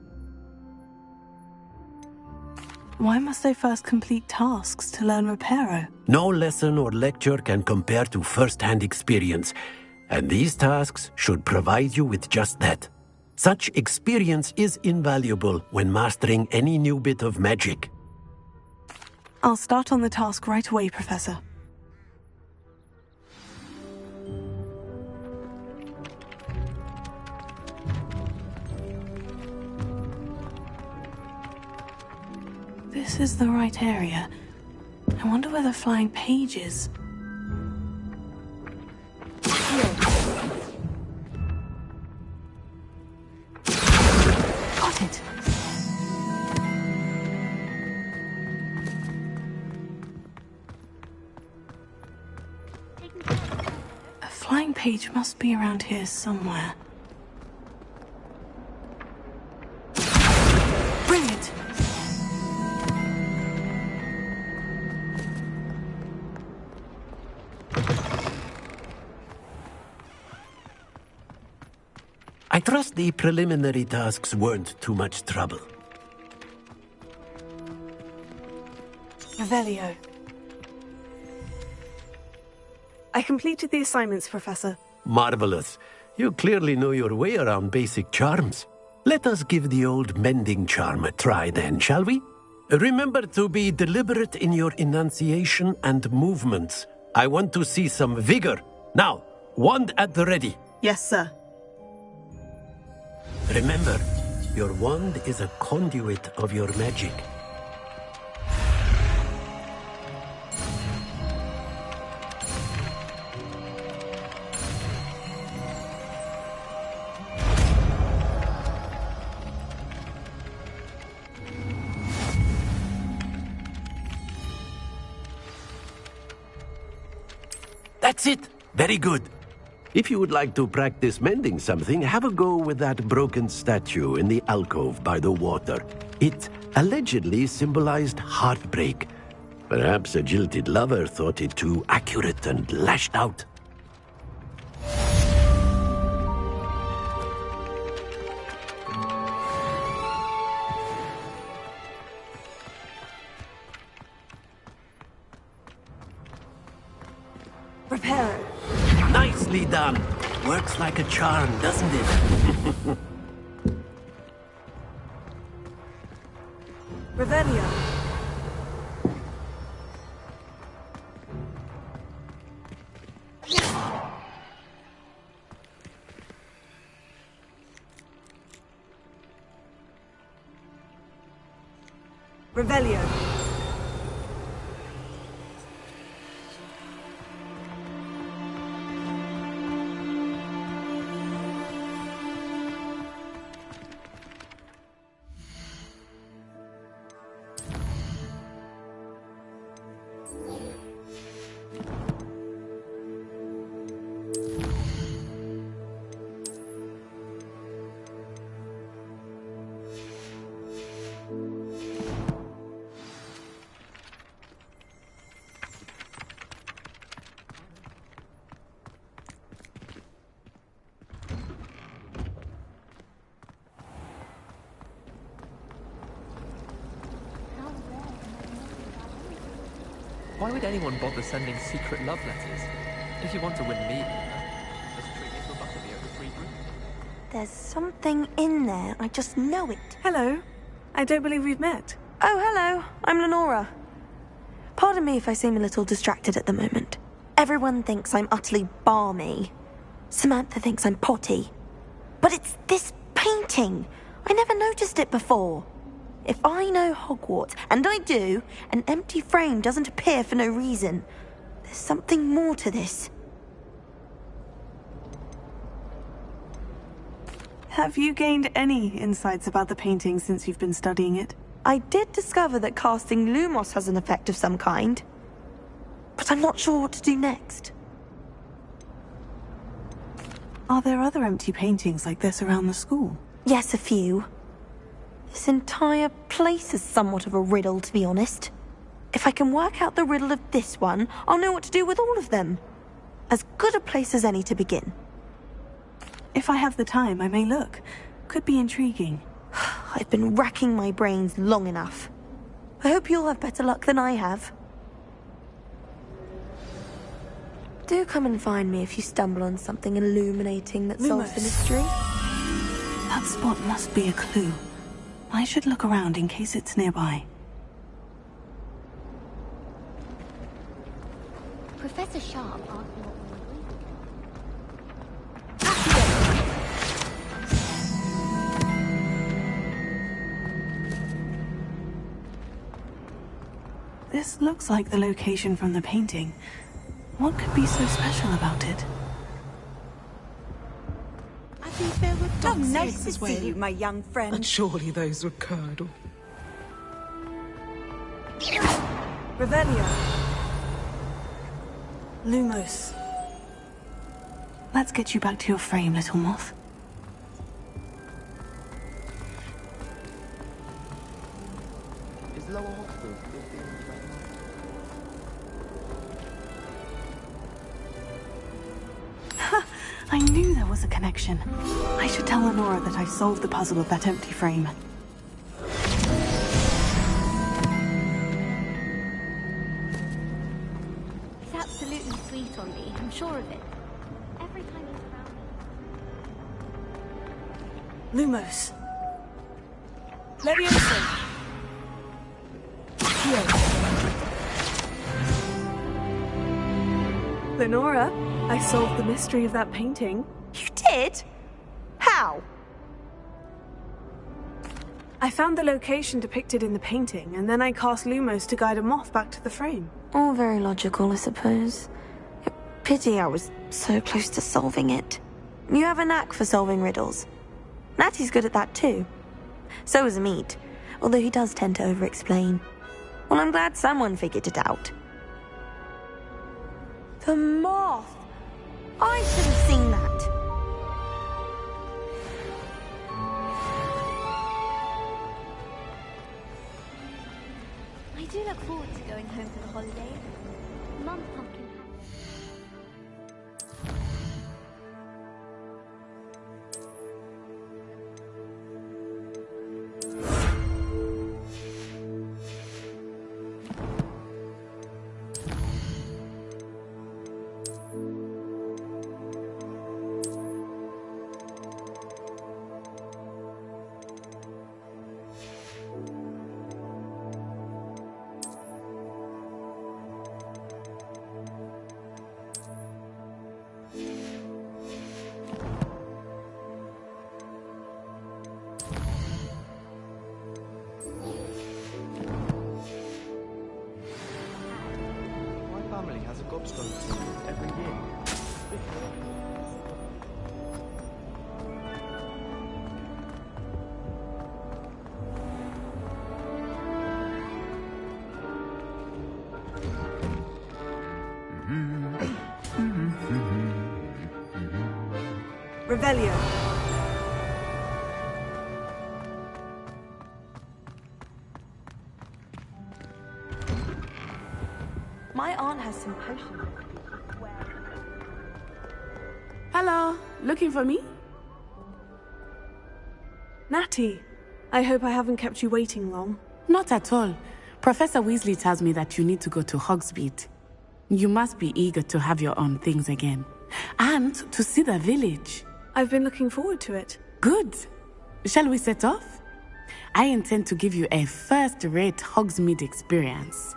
Why must I first complete tasks to learn Reparo? No lesson or lecture can compare to first-hand experience. And these tasks should provide you with just that. Such experience is invaluable when mastering any new bit of magic. I'll start on the task right away, Professor. This is the right area. I wonder where the flying page is. Got it. A flying page must be around here somewhere. Brilliant! I trust the preliminary tasks weren't too much trouble. Revelio. I completed the assignments, Professor. Marvelous. You clearly know your way around basic charms. Let us give the old mending charm a try then, shall we? Remember to be deliberate in your enunciation and movements. I want to see some vigor. Now, wand at the ready. Yes, sir. Remember, your wand is a conduit of your magic. That's it. Very good. If you would like to practice mending something, have a go with that broken statue in the alcove by the water. It allegedly symbolized heartbreak. Perhaps a jilted lover thought it too accurate and lashed out. Prepare. Nicely done. Works like a charm, doesn't it? Revelio. Revelio. Why would anyone bother sending secret love letters? If you want to win me over, just treat Miss Butterby as a free brew. There's something in there. I just know it. Hello. I don't believe we've met. Oh, hello. I'm Lenora. Pardon me if I seem a little distracted at the moment. Everyone thinks I'm utterly balmy. Samantha thinks I'm potty. But it's this painting. I never noticed it before. If I know Hogwarts, and I do, an empty frame doesn't appear for no reason. There's something more to this. Have you gained any insights about the painting since you've been studying it? I did discover that casting Lumos has an effect of some kind. But I'm not sure what to do next. Are there other empty paintings like this around the school? Yes, a few. This entire place is somewhat of a riddle, to be honest. If I can work out the riddle of this one, I'll know what to do with all of them. As good a place as any to begin. If I have the time, I may look. Could be intriguing. I've been racking my brains long enough. I hope you'll have better luck than I have. Do come and find me if you stumble on something illuminating that solves the mystery. That spot must be a clue. I should look around in case it's nearby. Professor Sharp asked me what This looks like the location from the painting. What could be so special about it? I think there were dogs. Nice to see you, my young friend. And surely those were curdle. Revelio. Lumos. Let's get you back to your frame, little moth. Is Lower Hoxton I knew there was a connection. I should tell Lenora that I've solved the puzzle of that empty frame. He's absolutely sweet on me, I'm sure of it. Every time he's around me. Lumos. Leviosa. Lenora, I solved the mystery of that painting. You did? How? I found the location depicted in the painting, and then I cast Lumos to guide a moth back to the frame. All very logical, I suppose. Pity I was so close to solving it. You have a knack for solving riddles. Natty's good at that too. So is Meat, although he does tend to over-explain. Well, I'm glad someone figured it out. The moth! I should have seen that. I do look forward to going home for the holidays. Mum's pumpkin patch. every year. Revelio. My aunt has some potions. Hello, looking for me? Natty, I hope I haven't kept you waiting long. Not at all. Professor Weasley tells me that you need to go to Hogsmeade. You must be eager to have your own things again. And to see the village. I've been looking forward to it. Good. Shall we set off? I intend to give you a first-rate Hogsmeade experience.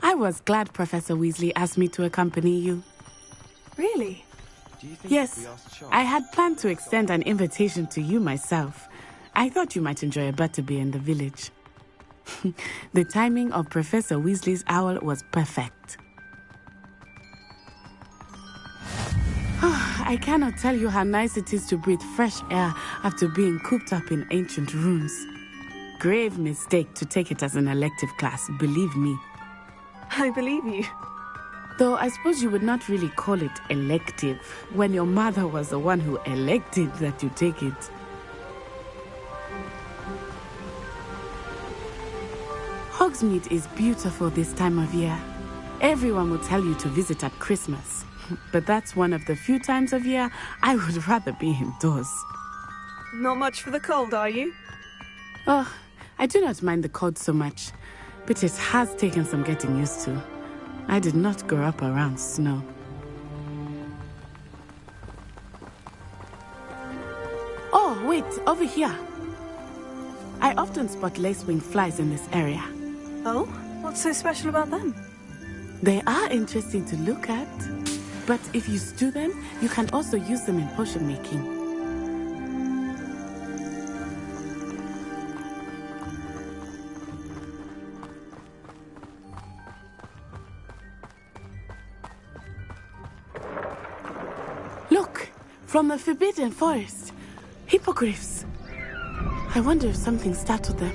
I was glad Professor Weasley asked me to accompany you. Really? Yes, I had planned to extend an invitation to you myself. I thought you might enjoy a butterbeer in the village. The timing of Professor Weasley's owl was perfect. I cannot tell you how nice it is to breathe fresh air after being cooped up in ancient rooms. Grave mistake to take it as an elective class, believe me. I believe you. Though I suppose you would not really call it elective when your mother was the one who elected that you take it. Hogsmeade is beautiful this time of year. Everyone will tell you to visit at Christmas. But that's one of the few times of year I would rather be indoors. Not much for the cold, are you? Oh, I do not mind the cold so much. But it has taken some getting used to. I did not grow up around snow. Oh, wait, over here. I often spot lacewing flies in this area. Oh? What's so special about them? They are interesting to look at. But if you stew them, you can also use them in potion making. Look! From the Forbidden Forest. Hippogriffs. I wonder if something startled them.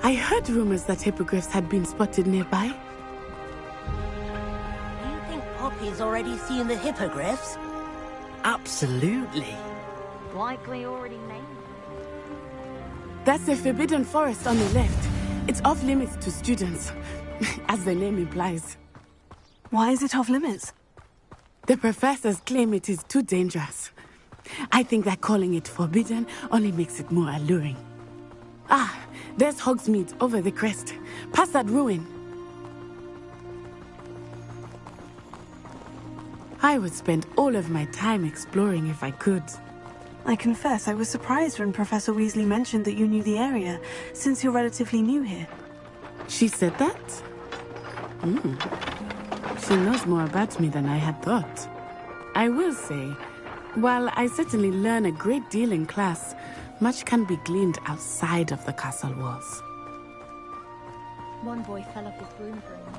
I heard rumors that hippogriffs had been spotted nearby. Do you think Poppy's already seen the hippogriffs? Absolutely. Likely already named. That's the Forbidden Forest on the left. It's off limits to students, as the name implies. Why is it off limits? The professors claim it is too dangerous. I think that calling it forbidden only makes it more alluring. Ah, there's Hogsmeade over the crest. Past that ruin. I would spend all of my time exploring if I could. I confess I was surprised when Professor Weasley mentioned that you knew the area, since you're relatively new here. She said that? She knows more about me than I had thought. I will say, while I certainly learn a great deal in class, much can be gleaned outside of the castle walls. One boy fell off his broom for a while.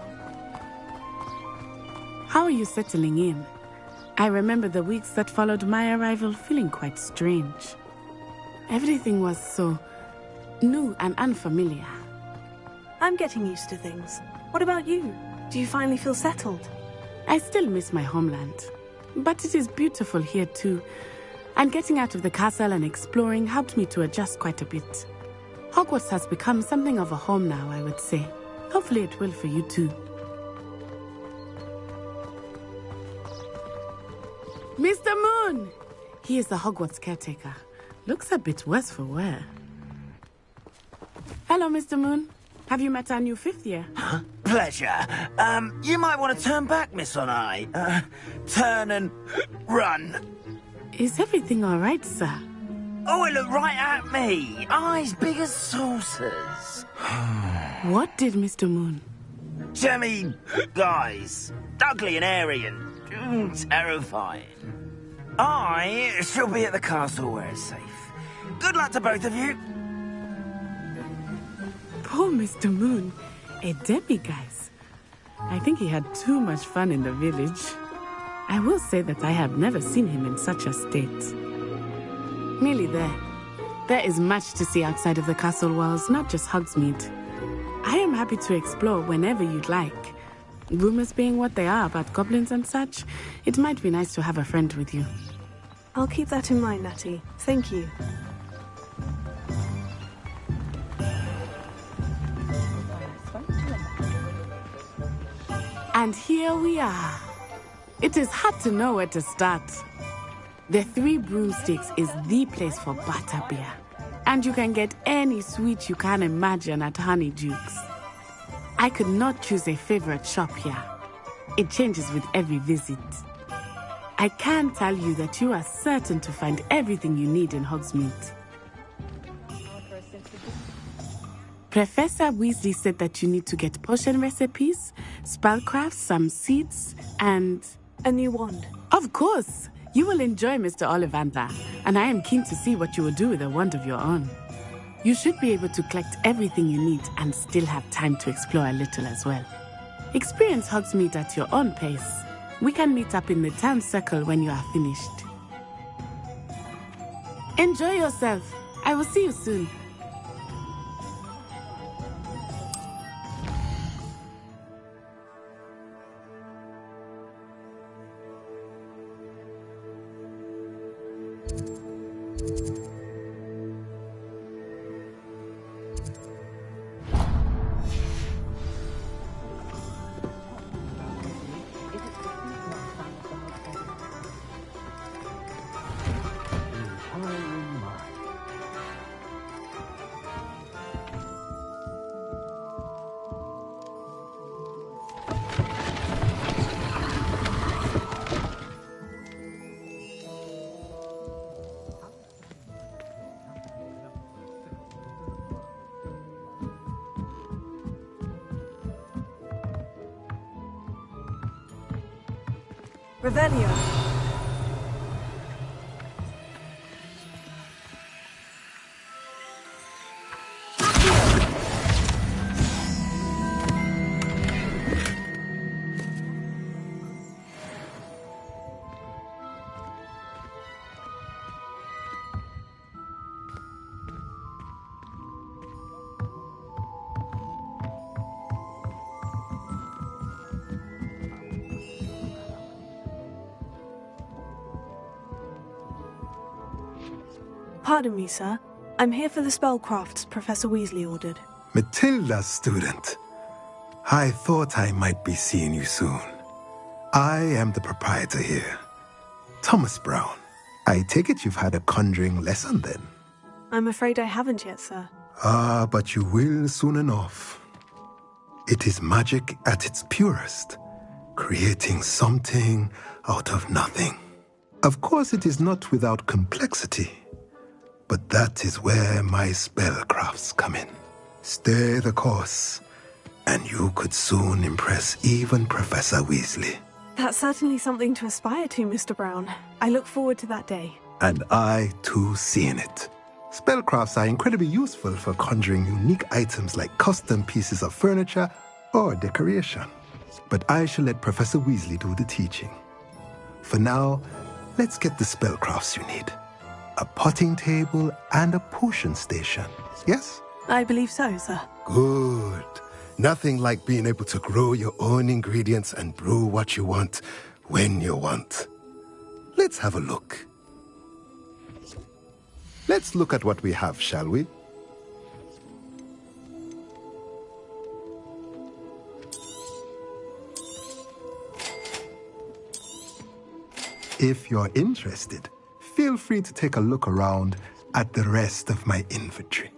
How are you settling in? I remember the weeks that followed my arrival feeling quite strange. Everything was so new and unfamiliar. I'm getting used to things. What about you? Do you finally feel settled? I still miss my homeland, but it is beautiful here too. And getting out of the castle and exploring helped me to adjust quite a bit. Hogwarts has become something of a home now, I would say. Hopefully it will for you too. Mr. Moon! He is the Hogwarts caretaker. Looks a bit worse for wear. Hello, Mr. Moon. Have you met our new fifth year? Pleasure. You might want to turn back, Miss Onai. Turn and run. Is everything all right, sir? Oh, it looked right at me. Eyes big as saucers. What did Mr. Moon? Jemmy, guys. Ugly and airy and terrifying. I shall be at the castle where it's safe. Good luck to both of you. Poor Mr. Moon. A demiguise. I think he had too much fun in the village. I will say that I have never seen him in such a state. Nearly there. There is much to see outside of the castle walls, not just Hogsmeade. I am happy to explore whenever you'd like. Rumors being what they are about goblins and such, it might be nice to have a friend with you. I'll keep that in mind, Natty. Thank you. And here we are. It is hard to know where to start. The Three Broomsticks is the place for butterbeer. And you can get any sweet you can imagine at Honeydukes. I could not choose a favorite shop here. It changes with every visit. I can tell you that you are certain to find everything you need in Hogsmeade. Professor Weasley said that you need to get potion recipes, spellcrafts, some seeds, and... a new wand. Of course! You will enjoy Mr. Ollivander, and I am keen to see what you will do with a wand of your own. You should be able to collect everything you need and still have time to explore a little as well. Experience Hogsmeade at your own pace. We can meet up in the town circle when you are finished. Enjoy yourself. I will see you soon. Revelio. Pardon me, sir. I'm here for the spellcrafts Professor Weasley ordered. Matilda's student. I thought I might be seeing you soon. I am the proprietor here, Thomas Brown. I take it you've had a conjuring lesson then? I'm afraid I haven't yet, sir. Ah, but you will soon enough. It is magic at its purest, creating something out of nothing. Of course, it is not without complexity. But that is where my spellcrafts come in. Stay the course, and you could soon impress even Professor Weasley. That's certainly something to aspire to, Mr. Brown. I look forward to that day. And I, too, seeing it. Spellcrafts are incredibly useful for conjuring unique items like custom pieces of furniture or decoration. But I shall let Professor Weasley do the teaching. For now, let's get the spellcrafts you need. A potting table and a potion station, yes? I believe so, sir. Good. Nothing like being able to grow your own ingredients and brew what you want when you want. Let's have a look. Let's look at what we have, shall we? If you're interested, feel free to take a look around at the rest of my inventory.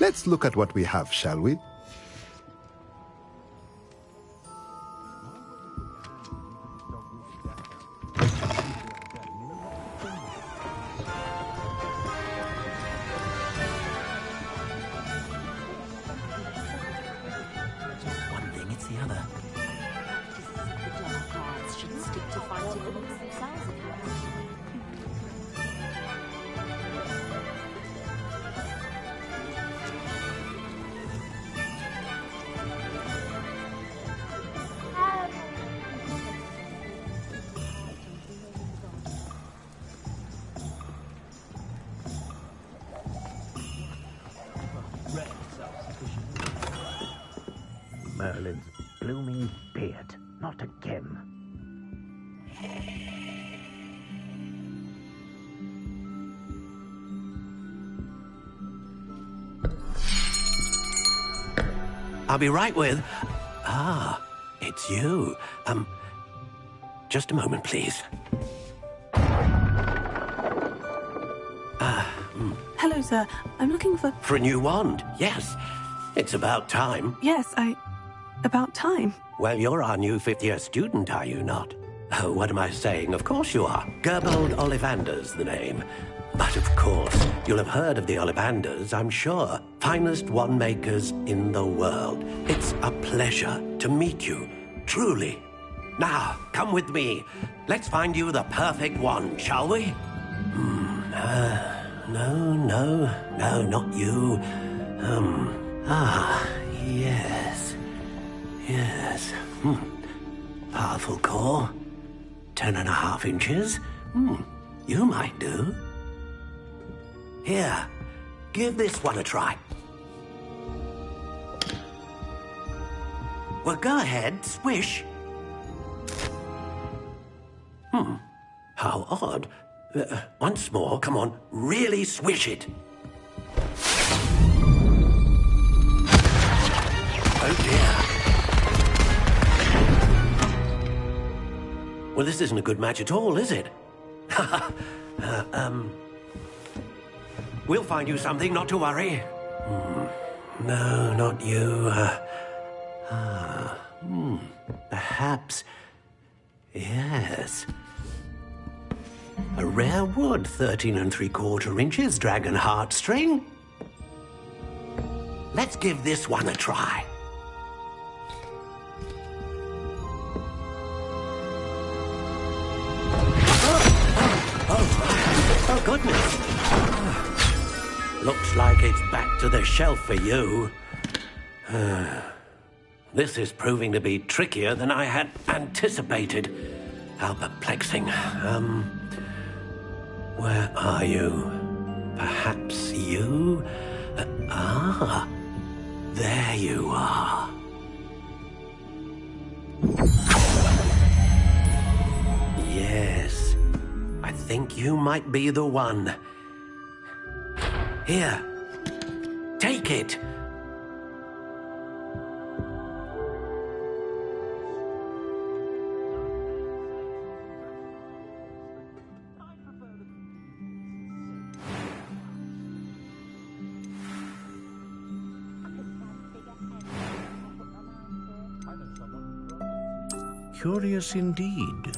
Let's look at what we have, shall we? Merlin's blooming beard. Not again. I'll be right with... Ah, it's you. Just a moment, please. Hello, sir. I'm looking for... For a new wand, yes. It's about time. Yes, About time. Well, you're our new fifth-year student, are you not? Oh, what am I saying? Of course you are. Gerbold Ollivander's the name. But of course, you'll have heard of the Ollivanders, I'm sure. Finest wand makers in the world. It's a pleasure to meet you, truly. Now, come with me. Let's find you the perfect wand, shall we? No, not you. Yes. Yes. Powerful core. 10.5 inches. You might do. Here, give this one a try. Well, go ahead, swish. How odd. Once more, come on, really swish it. Oh dear. Well, this isn't a good match at all, is it? We'll find you something, not to worry. No, not you. Perhaps... Yes. A rare wood, 13 3/4 inches, dragon heartstring. let's give this one a try. Oh, goodness. Looks like it's back to the shelf for you. This is proving to be trickier than I had anticipated. How perplexing. Where are you? Perhaps you? There you are. Yes, I think you might be the one. Here, take it. Curious indeed.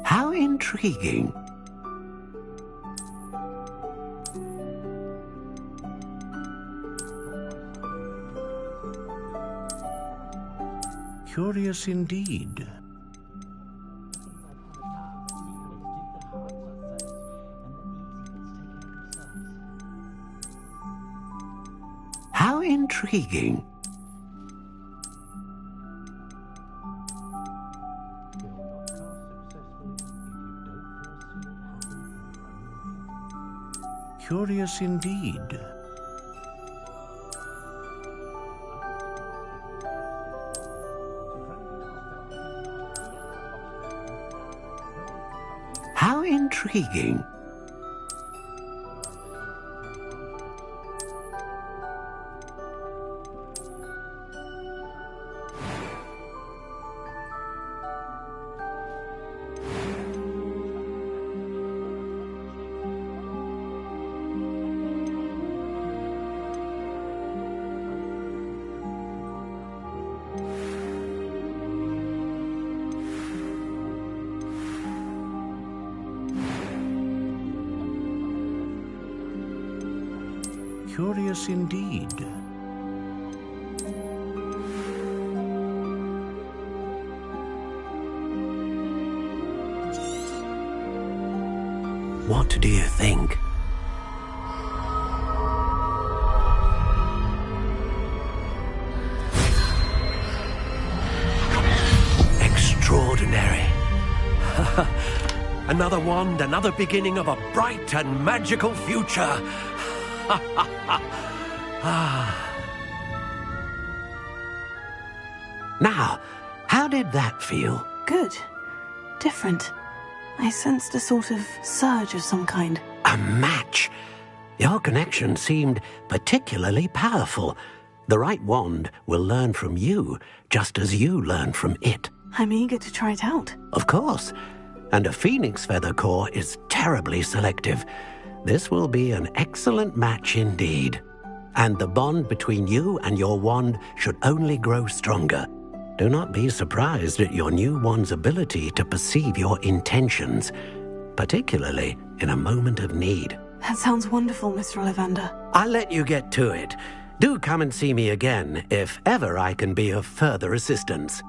How intriguing. Curious indeed. How intriguing. Curious indeed. How intriguing. Curious indeed. What do you think? Extraordinary. Another wand, another beginning of a bright and magical future. Now, how did that feel? Good. Different. I sensed a sort of surge of some kind. A match? Your connection seemed particularly powerful. The right wand will learn from you, just as you learn from it. I'm eager to try it out. Of course. And a phoenix feather core is terribly selective. This will be an excellent match indeed. And the bond between you and your wand should only grow stronger. Do not be surprised at your new wand's ability to perceive your intentions, particularly in a moment of need. That sounds wonderful, Mr. Ollivander. I'll let you get to it. Do come and see me again if ever I can be of further assistance.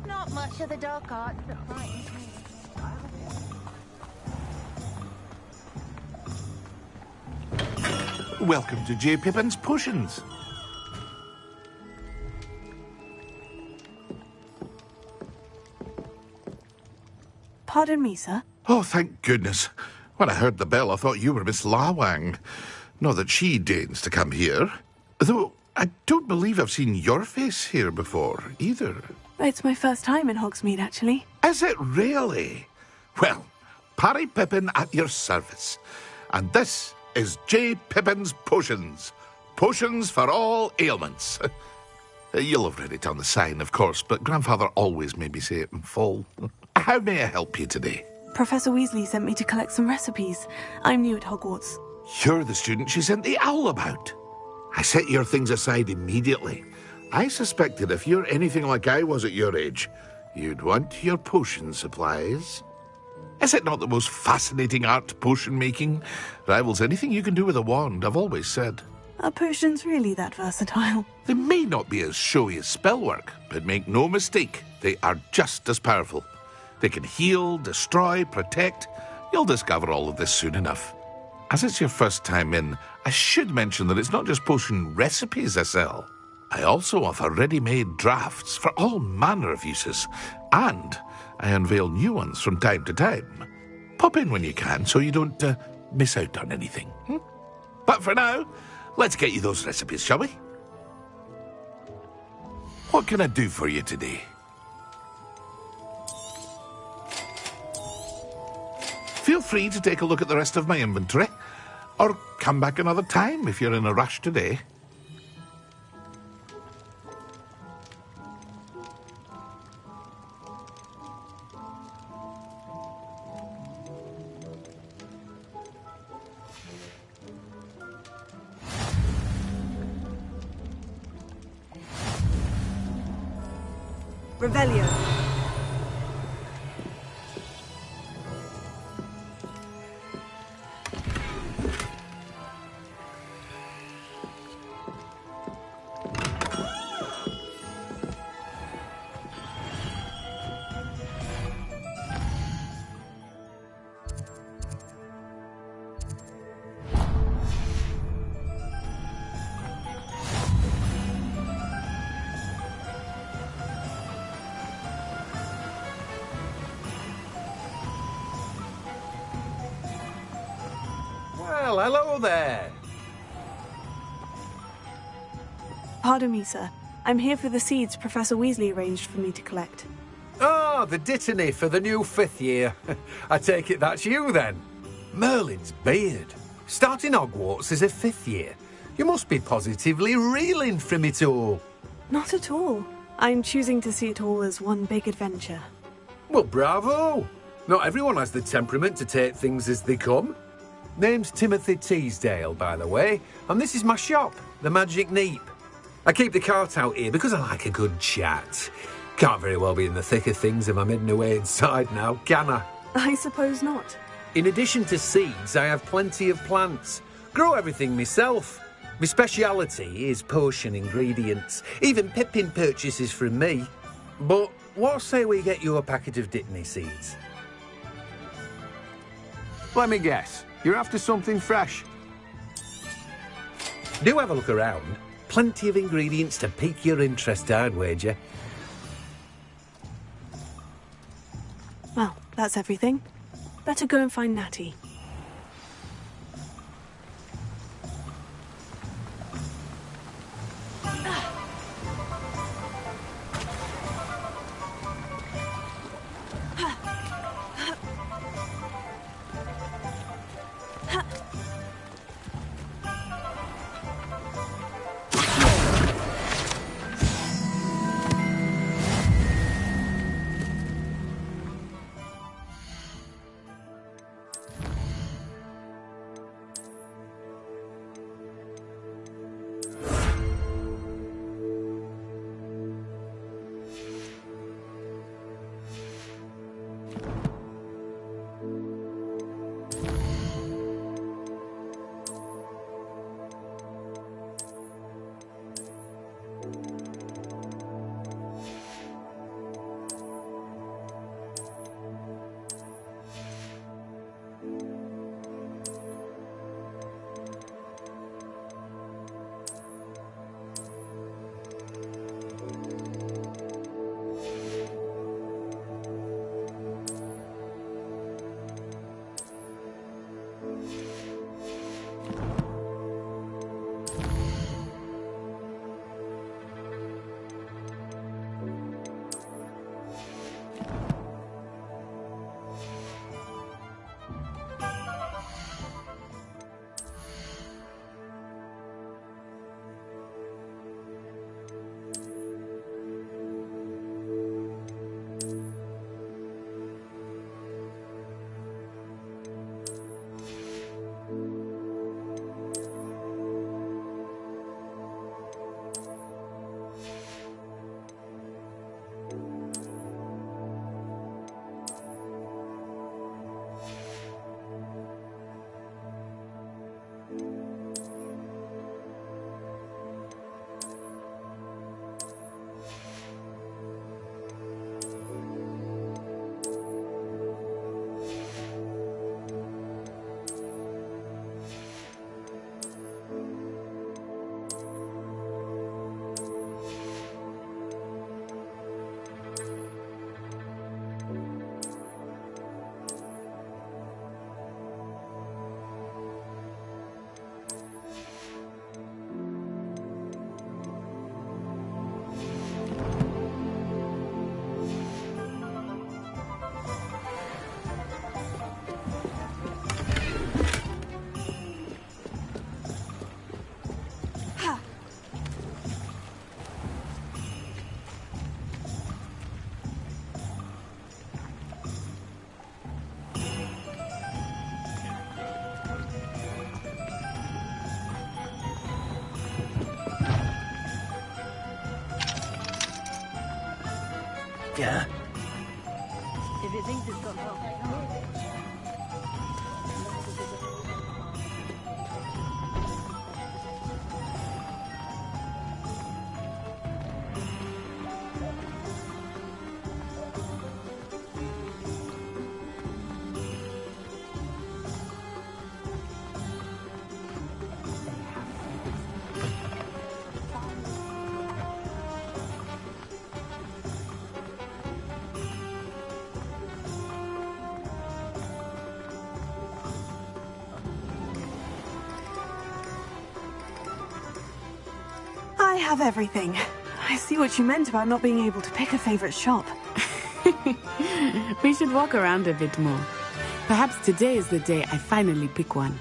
Not much of the dark arts that frightens me. Welcome to J. Pippin's Potions. Pardon me, sir. Oh, thank goodness. When I heard the bell, I thought you were Miss Lawang. Not that she deigns to come here. Though, I don't believe I've seen your face here before, either. It's my first time in Hogsmeade, actually. Is it really? Well, Parry Pippin at your service. And this is J. Pippin's Potions. Potions for all ailments. You'll have read it on the sign, of course, but Grandfather always made me say it in full. How may I help you today? Professor Weasley sent me to collect some recipes. I'm new at Hogwarts. You're the student she sent the owl about. I set your things aside immediately. I suspected if you're anything like I was at your age, you'd want your potion supplies. Is it not the most fascinating art, potion making? Rivals anything you can do with a wand, I've always said. Are potions really that versatile? They may not be as showy as spellwork, but make no mistake, they are just as powerful. They can heal, destroy, protect. You'll discover all of this soon enough. As it's your first time in, I should mention that it's not just potion recipes I sell. I also offer ready-made drafts for all manner of uses, and I unveil new ones from time to time. Pop in when you can so you don't miss out on anything. But for now, let's get you those recipes, shall we? What can I do for you today? Feel free to take a look at the rest of my inventory, or come back another time if you're in a rush today. Revelio. Well, hello there. Pardon me, sir. I'm here for the seeds Professor Weasley arranged for me to collect. Oh, the dittany for the new 5th year. I take it that's you, then. Merlin's beard. Starting Hogwarts as a 5th year. You must be positively reeling from it all. Not at all. I'm choosing to see it all as one big adventure. Well, bravo. Not everyone has the temperament to take things as they come. Name's Timothy Teasdale, by the way, and this is my shop, the Magic Neep. I keep the cart out here because I like a good chat. Can't very well be in the thick of things if I'm hidden away inside now, can I? I suppose not. In addition to seeds, I have plenty of plants. Grow everything myself. My speciality is potion ingredients. Even Pippin purchases from me. But what say we get you a packet of Dittany seeds? Let me guess. You're after something fresh. Do have a look around. Plenty of ingredients to pique your interest, I'd wager. Well, that's everything. Better go and find Natty. Yeah. If it thinks it's got help, I have everything. I see what you meant about not being able to pick a favorite shop. We should walk around a bit more. Perhaps today is the day I finally pick one.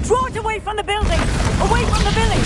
Draw it away from the building! Away from the village!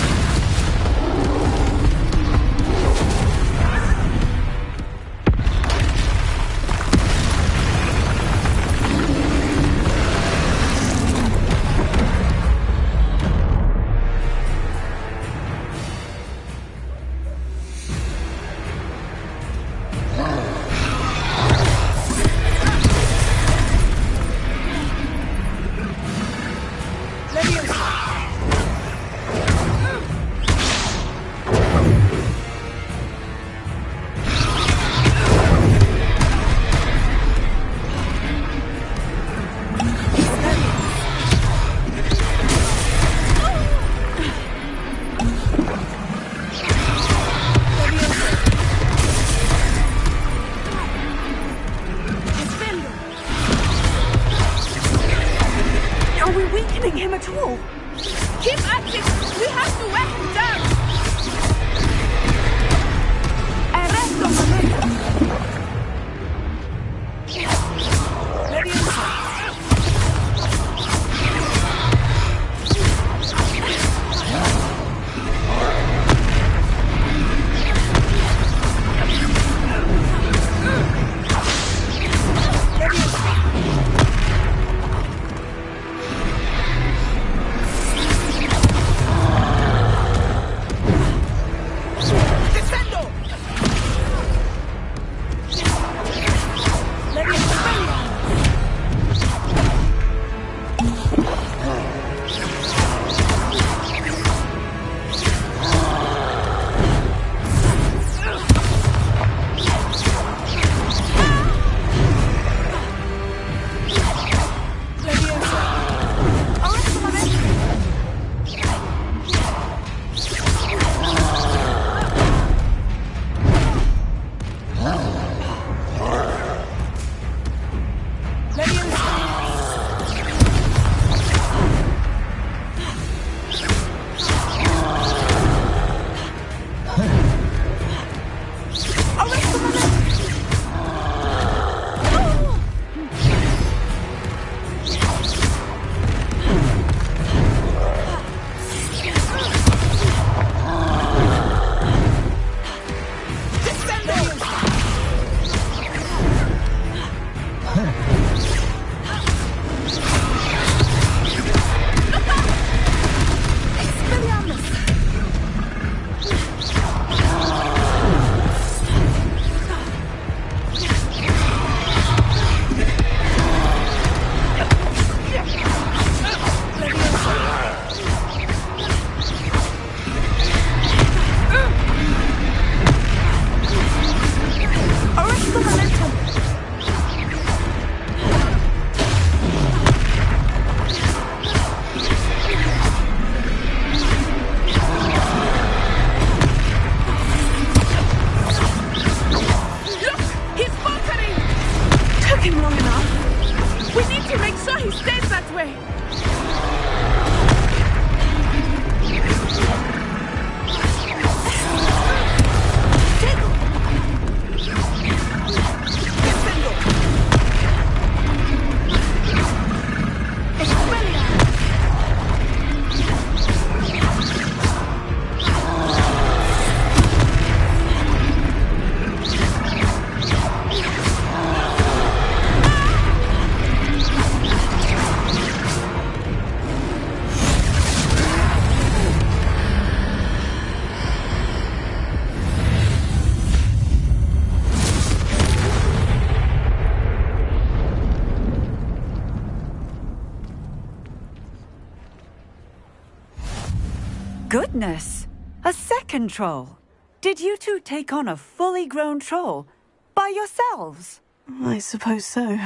goodness! A second troll! Did you two take on a fully grown troll? By yourselves? I suppose so.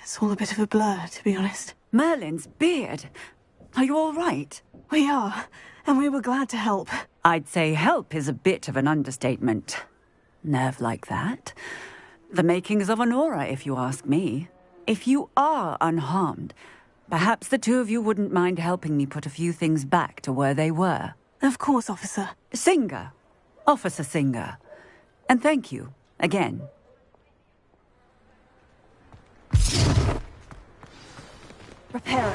It's all a bit of a blur, to be honest. Merlin's beard. Are you all right? We are, and we were glad to help. I'd say help is a bit of an understatement. Nerve like that. The makings of an aura, if you ask me. If you are unharmed, perhaps the two of you wouldn't mind helping me put a few things back to where they were. Of course, officer. Singer. Officer Singer. And thank you, again. Reparo.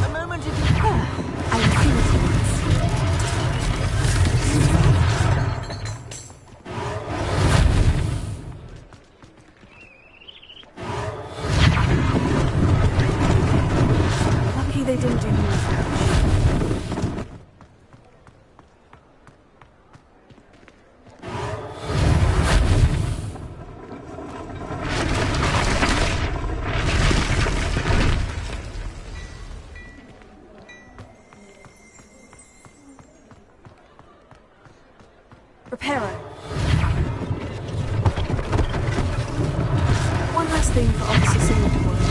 A moment if you... I will see what he wants. Lucky they didn't do me much damage. Reparo. One last thing for Officer Singer to worry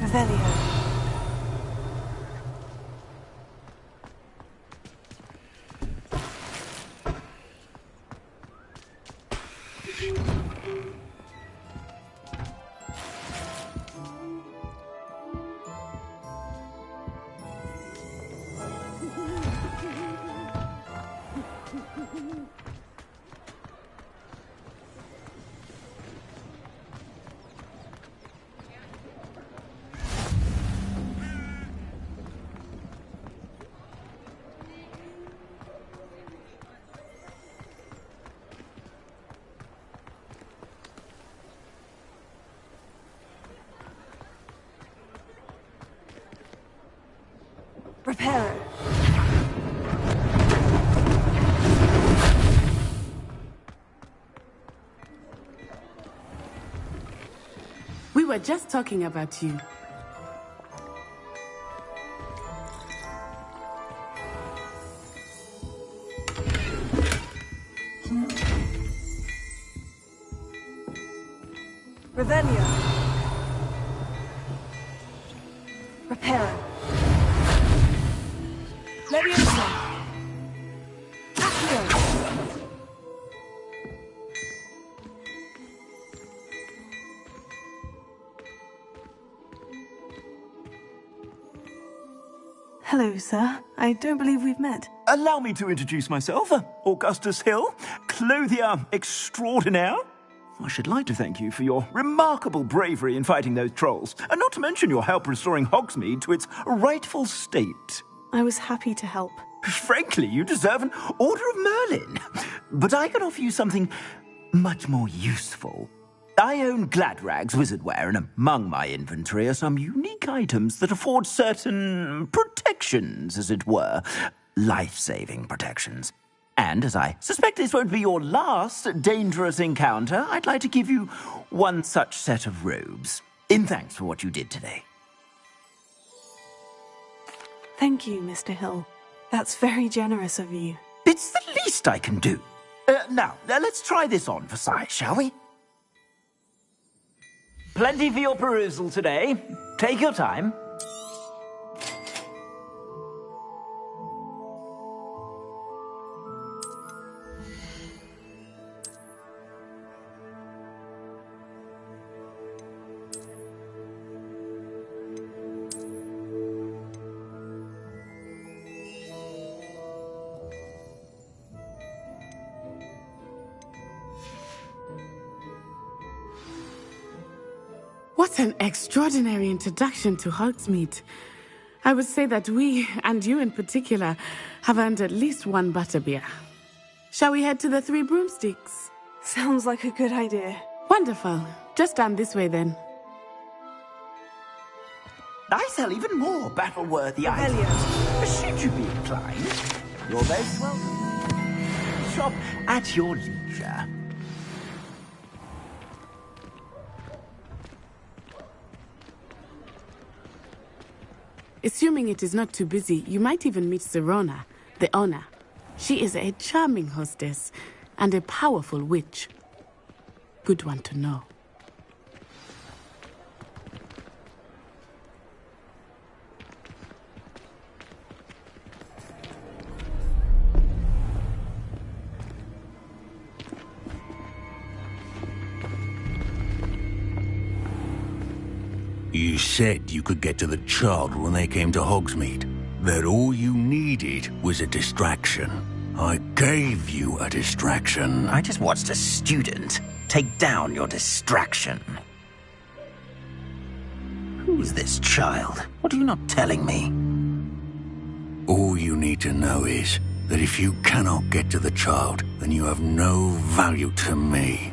Revelio. Reparo. We were just talking about you. Revelio. Reparo. Leviosa. Accio. Hello, sir. I don't believe we've met. Allow me to introduce myself. Augustus Hill, clothier extraordinaire. I should like to thank you for your remarkable bravery in fighting those trolls, and not to mention your help restoring Hogsmeade to its rightful state. I was happy to help. Frankly, you deserve an Order of Merlin. But I can offer you something much more useful. I own Gladrag's wizardware, and among my inventory are some unique items that afford certain protections, as it were. Life-saving protections. And as I suspect this won't be your last dangerous encounter, I'd like to give you one such set of robes, in thanks for what you did today. Thank you, Mr. Hill. That's very generous of you. It's the least I can do. Now, let's try this on for size, shall we? Plenty for your perusal today. Take your time. What an extraordinary introduction to Hogsmeade. I would say that we, and you in particular, have earned at least one butterbeer. Shall we head to the Three Broomsticks? Sounds like a good idea. Wonderful. Just down this way then. I sell even more battle-worthy items. Should you be inclined, you're most welcome. Shop at your leisure. Assuming it is not too busy, you might even meet Sirona, the owner. She is a charming hostess and a powerful witch. Good one to know. You said you could get to the child when they came to Hogsmeade. That all you needed was a distraction. I gave you a distraction. I just watched a student take down your distraction. Who's this child? What are you not telling me? All you need to know is that if you cannot get to the child, then you have no value to me.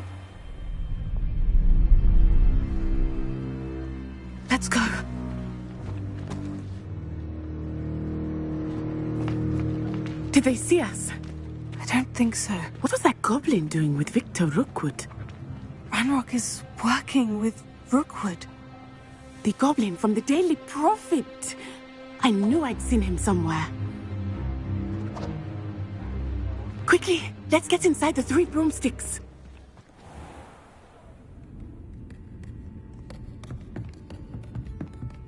Let's go. Did they see us? I don't think so. What was that goblin doing with Victor Rookwood? Ranrock is working with Rookwood. The goblin from the Daily Prophet. I knew I'd seen him somewhere. Quickly, let's get inside the Three Broomsticks.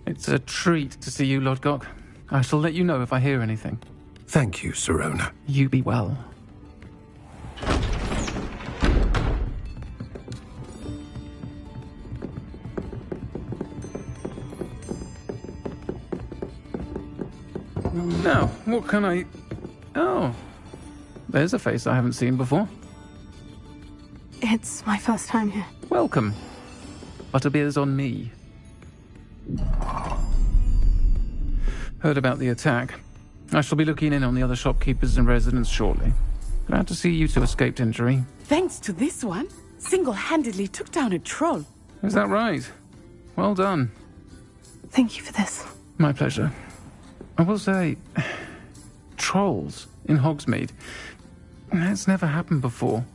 It's a treat to see you, Lodgok. I shall let you know if I hear anything. Thank you, Sirona. You be well. Now, what can I... Oh, there's a face I haven't seen before. It's my first time here. Welcome. Butterbeer's on me. Heard about the attack. I shall be looking in on the other shopkeepers and residents shortly. Glad to see you two escaped injury. Thanks to this one, single-handedly took down a troll. Is that right? Well done. Thank you for this. My pleasure. I will say, trolls in Hogsmeade. That's never happened before.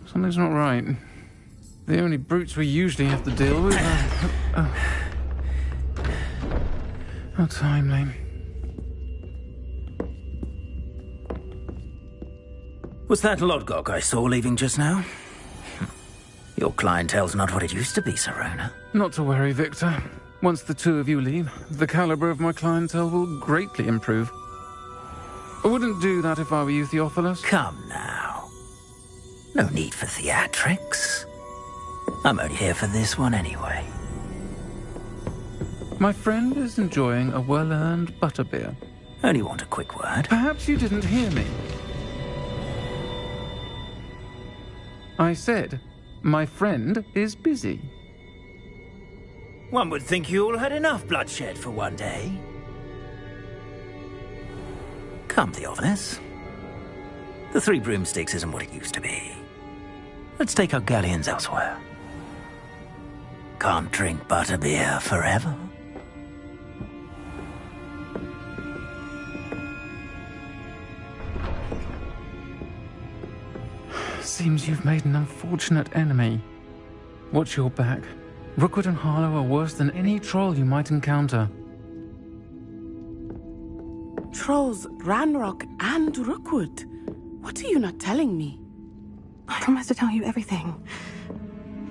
Something's not right. The only brutes we usually have to deal with are... How timely. Was that Lodgok I saw leaving just now? Your clientele's not what it used to be, Sirona. Not to worry, Victor. Once the two of you leave, the caliber of my clientele will greatly improve. I wouldn't do that if I were you, Theophilus. Come now. No need for theatrics. I'm only here for this one anyway. My friend is enjoying a well-earned butterbeer. Only want a quick word. Perhaps you didn't hear me. I said, my friend is busy. One would think you all had enough bloodshed for one day. Come, Theophilus. The Three Broomsticks isn't what it used to be. Let's take our galleons elsewhere. Can't drink butterbeer forever. Seems you've made an unfortunate enemy. Watch your back. Rookwood and Harlow are worse than any troll you might encounter. Trolls, Ranrock, and Rookwood. What are you not telling me? I promised to tell you everything.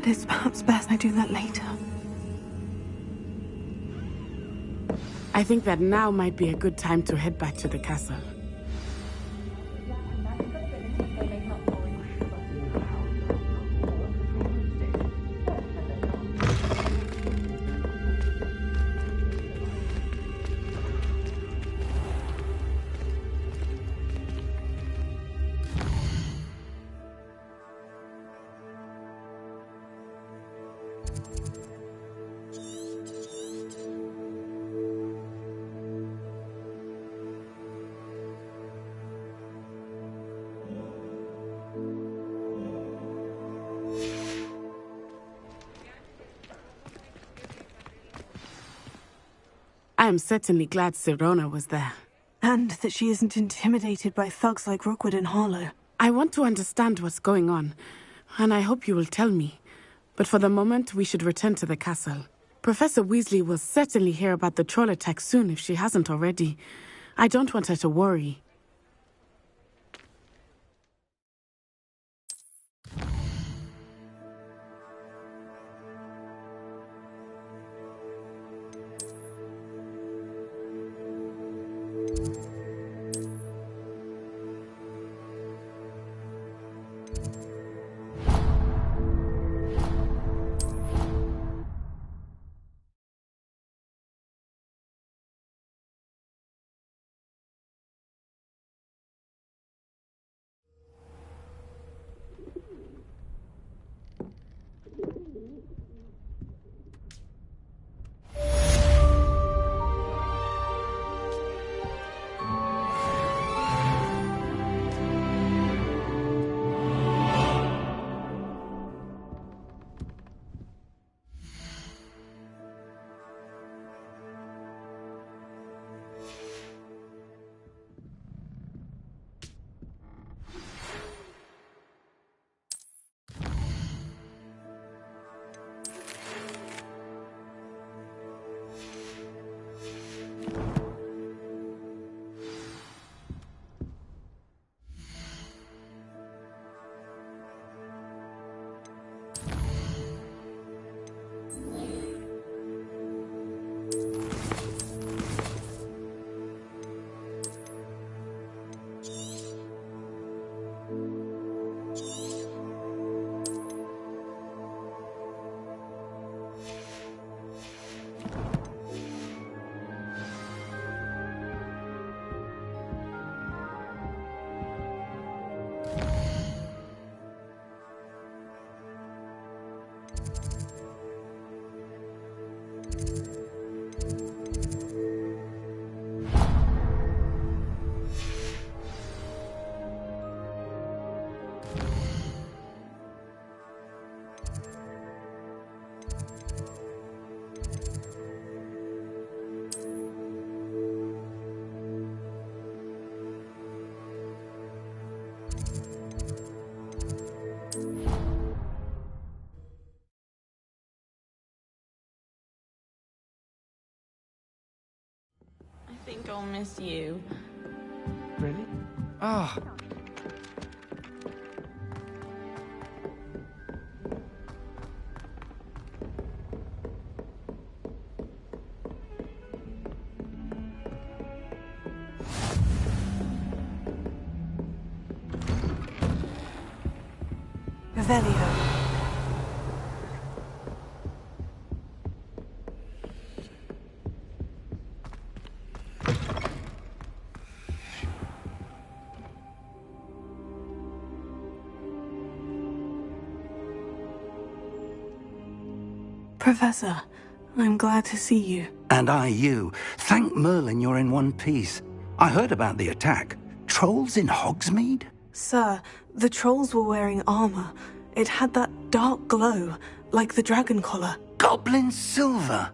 But it's perhaps best I do that later. I think that now might be a good time to head back to the castle. I am certainly glad Sirona was there. And that she isn't intimidated by thugs like Rookwood and Harlow. I want to understand what's going on, and I hope you will tell me. But for the moment, we should return to the castle. Professor Weasley will certainly hear about the troll attack soon if she hasn't already. I don't want her to worry. I think I'll miss you. Really? Ah. Revelio. Professor, I'm glad to see you. And I you. Thank Merlin you're in one piece. I heard about the attack. Trolls in Hogsmeade? Sir, the trolls were wearing armor. It had that dark glow, like the dragon collar. Goblin silver!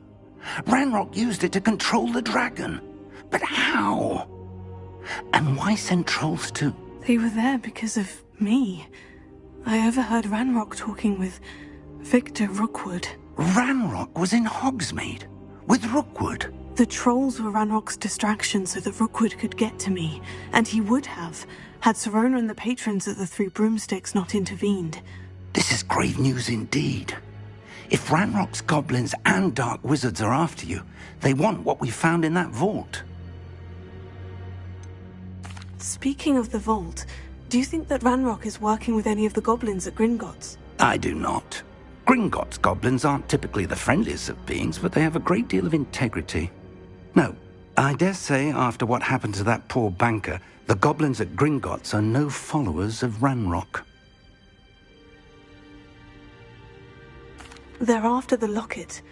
Ranrock used it to control the dragon. But how? And why send trolls too? They were there because of me. I overheard Ranrock talking with Victor Rookwood. Ranrock was in Hogsmeade? With Rookwood? The trolls were Ranrock's distraction so that Rookwood could get to me. And he would have, had Sirona and the patrons of the Three Broomsticks not intervened. This is grave news indeed. If Ranrock's goblins and dark wizards are after you, they want what we found in that vault. Speaking of the vault, do you think that Ranrock is working with any of the goblins at Gringotts? I do not. Gringotts goblins aren't typically the friendliest of beings, but they have a great deal of integrity. No, I dare say after what happened to that poor banker, the goblins at Gringotts are no followers of Ranrock. They're after the locket.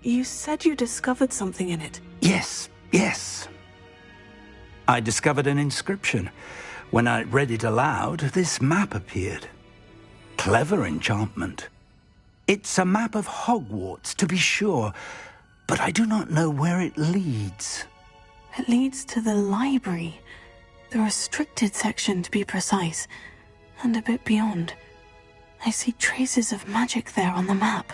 You said you discovered something in it. Yes. I discovered an inscription. When I read it aloud, this map appeared. Clever enchantment. It's a map of Hogwarts, to be sure. but I do not know where it leads. It leads to the library. The restricted section, to be precise. And a bit beyond. I see traces of magic there on the map.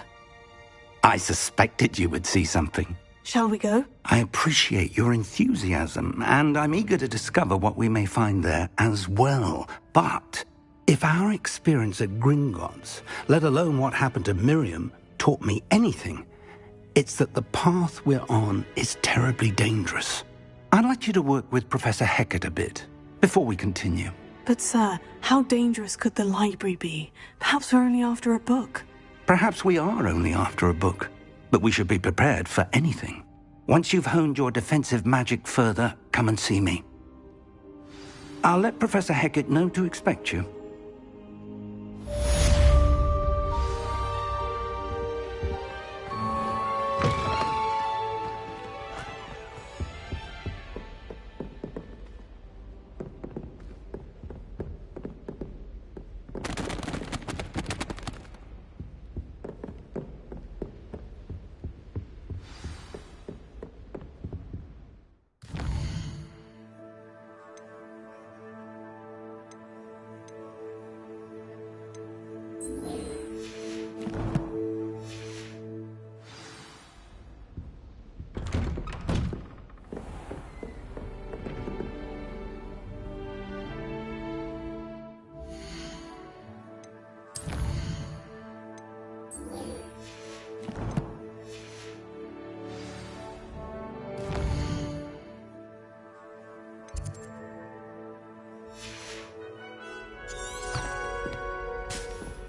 I suspected you would see something. Shall we go? I appreciate your enthusiasm, and I'm eager to discover what we may find there as well. But if our experience at Gringotts, let alone what happened to Miriam, taught me anything, it's that the path we're on is terribly dangerous. I'd like you to work with Professor Hecat a bit before we continue. But sir, how dangerous could the library be? Perhaps we're only after a book. Perhaps we are only after a book, but we should be prepared for anything. Once you've honed your defensive magic further, come and see me. I'll let Professor Hecat know to expect you.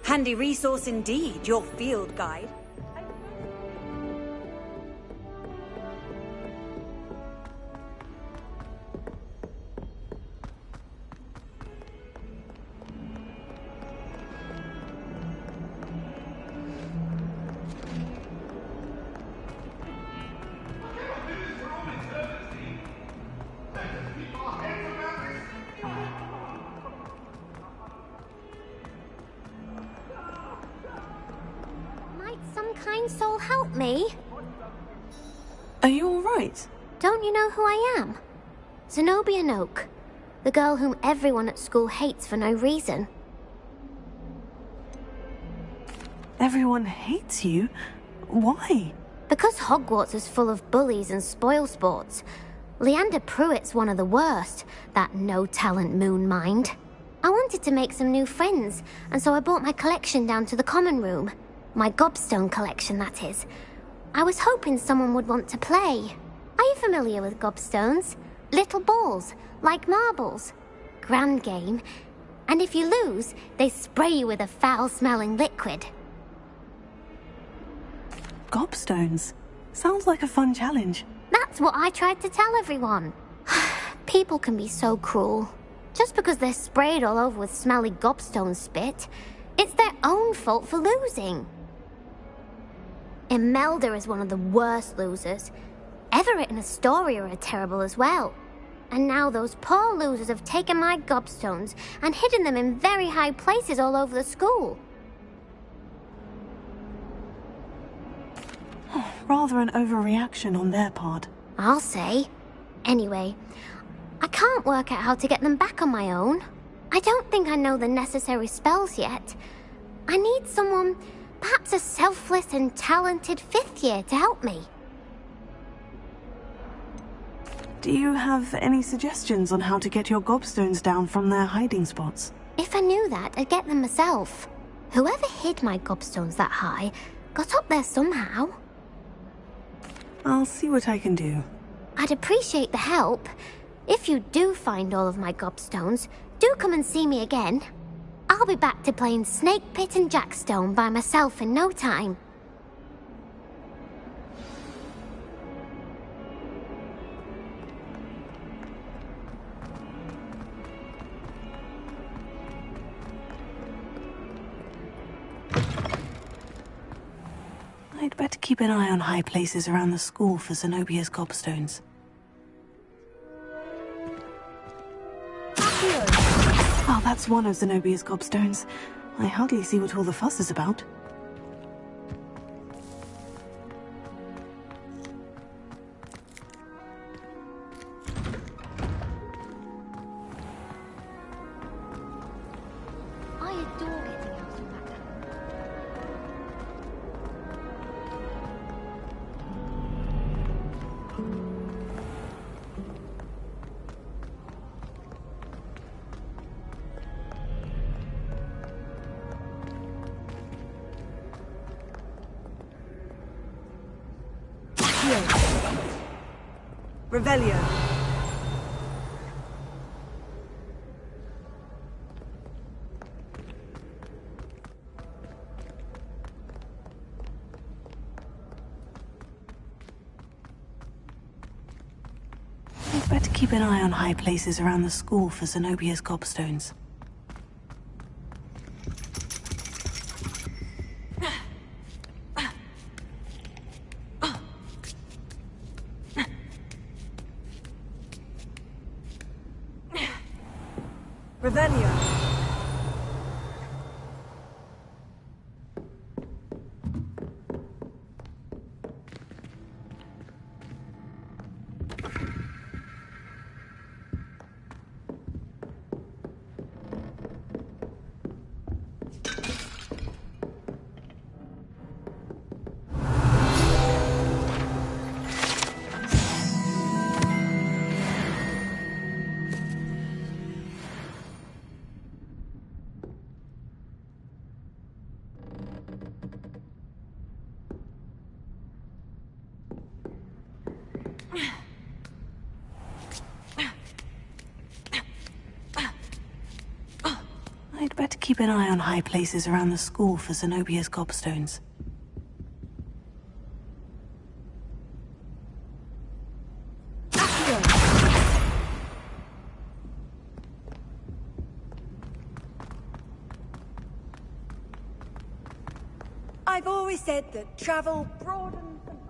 Handy resource indeed, your field guide. Kind soul help me? Are you all right? Don't you know who I am? Zenobia Noak, the girl whom everyone at school hates for no reason. Everyone hates you? Why? Because Hogwarts is full of bullies and spoilsports. Leander Pruitt's one of the worst, that no-talent moon mind. I wanted to make some new friends, and so I brought my collection down to the common room. My gobstone collection, that is. I was hoping someone would want to play. Are you familiar with gobstones? Little balls, like marbles. Grand game. And if you lose, they spray you with a foul-smelling liquid. Gobstones? Sounds like a fun challenge. That's what I tried to tell everyone. People can be so cruel. Just because they're sprayed all over with smelly gobstone spit, it's their own fault for losing. Imelda is one of the worst losers. Everett and Astoria are terrible as well. And now those poor losers have taken my gobstones and hidden them in very high places all over the school. Rather an overreaction on their part. I'll say. Anyway, I can't work out how to get them back on my own. I don't think I know the necessary spells yet. I need someone, perhaps a selfless and talented 5th year to help me. Do you have any suggestions on how to get your gobstones down from their hiding spots? If I knew that, I'd get them myself. Whoever hid my gobstones that high got up there somehow. I'll see what I can do. I'd appreciate the help. If you do find all of my gobstones, do come and see me again. I'll be back to playing Snake Pit and Jackstone by myself in no time. I'd better keep an eye on high places around the school for Zenobia's gobstones. Oh, that's one of Zenobia's gobstones. I hardly see what all the fuss is about. Revelio. We'd better keep an eye on high places around the school for Zenobia's gobstones. Revelio. I'd better keep an eye on high places around the school for Zenobia's gobstones. I've always said that travel broadens the mind.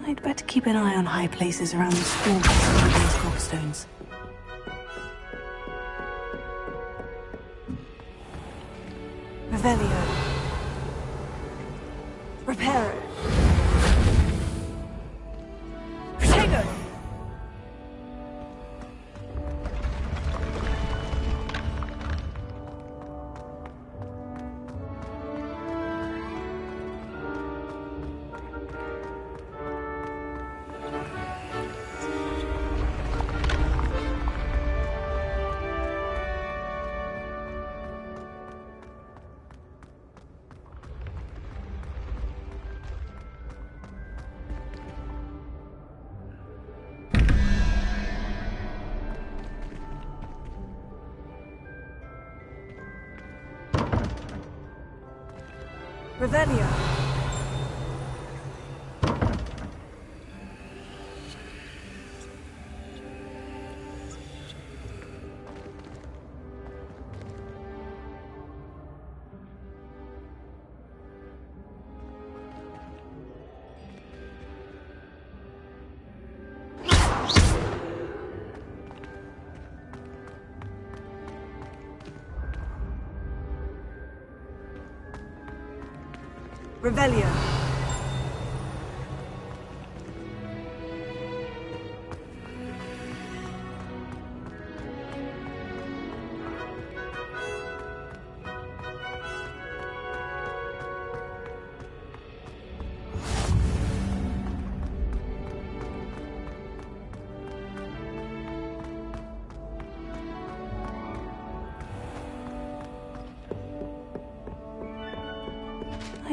I'd better keep an eye on high places around the school for Zenobia's gobstones. Revelio. Reparo. Protego. Revelio. Revelio.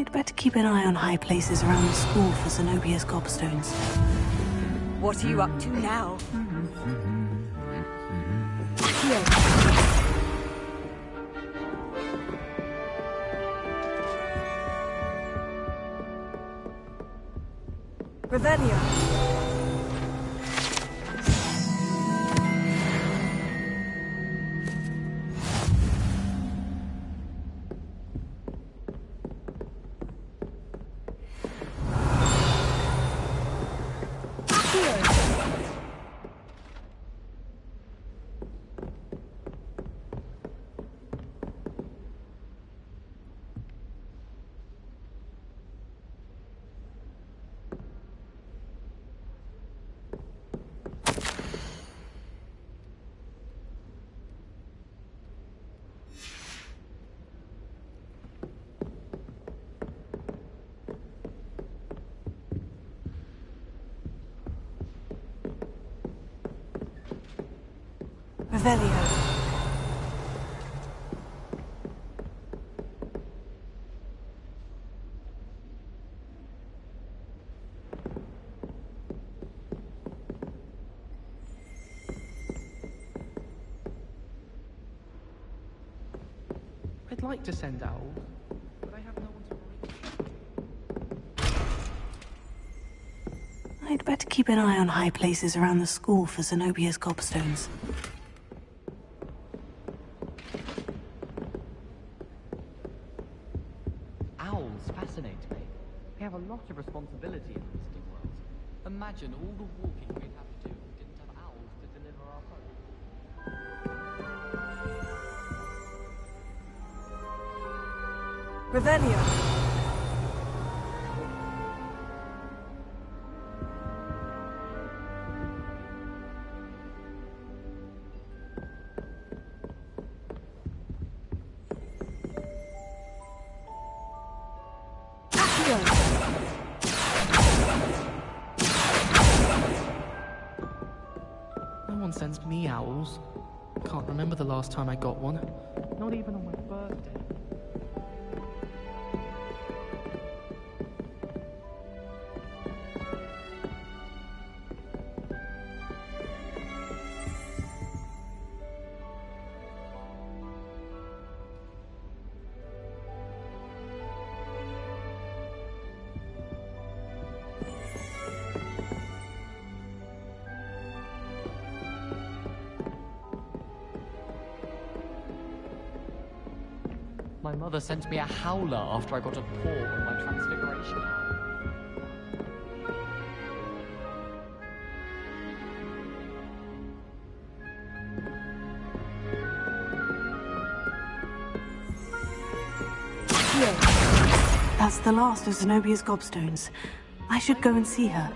I'd better keep an eye on high places around the school for Zenobia's gobstones. What are you up to now? Revelio. Revelio. I'd like to send Owl, but I have no one to reach. I'd better keep an eye on high places around the school for Zenobia's gobstones. Owls fascinate me. They have a lot of responsibility in the visiting world. Imagine all the walking we'd have to do if we didn't have owls to deliver our food. Revelio. No one sends me owls. Can't remember the last time I got one. Not even on my birthday. My mother sent me a howler after I got a paw on my transfiguration owl. That's the last of Zenobia's gobstones. I should go and see her.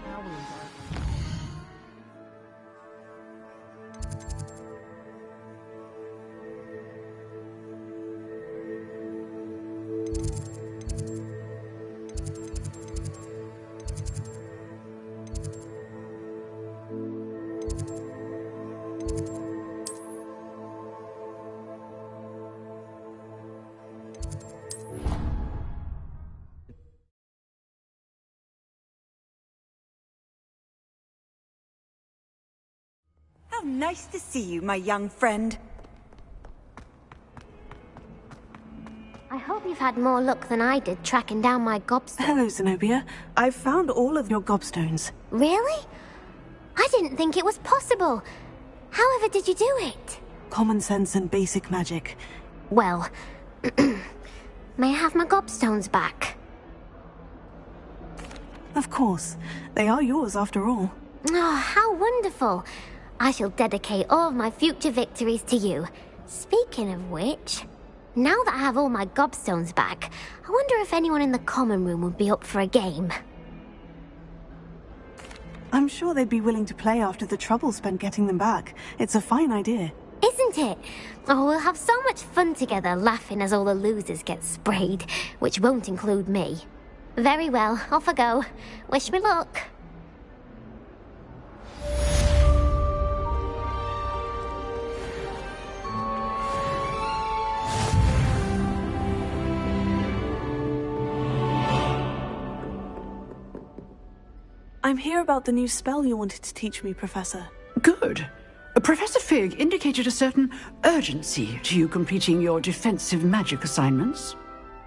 How nice to see you, my young friend. I hope you've had more luck than I did tracking down my gobstones. Hello, Zenobia. I've found all of your gobstones. Really? I didn't think it was possible. However did you do it? Common sense and basic magic. Well, may I have my gobstones back? Of course. They are yours after all. Oh, how wonderful. I shall dedicate all of my future victories to you. Speaking of which, now that I have all my gobstones back, I wonder if anyone in the common room would be up for a game. I'm sure they'd be willing to play after the trouble spent getting them back. It's a fine idea. Isn't it? Oh, we'll have so much fun together laughing as all the losers get sprayed, which won't include me. Very well, off I go. Wish me luck. I'm here about the new spell you wanted to teach me, Professor. Good. Professor Fig indicated a certain urgency to you completing your defensive magic assignments.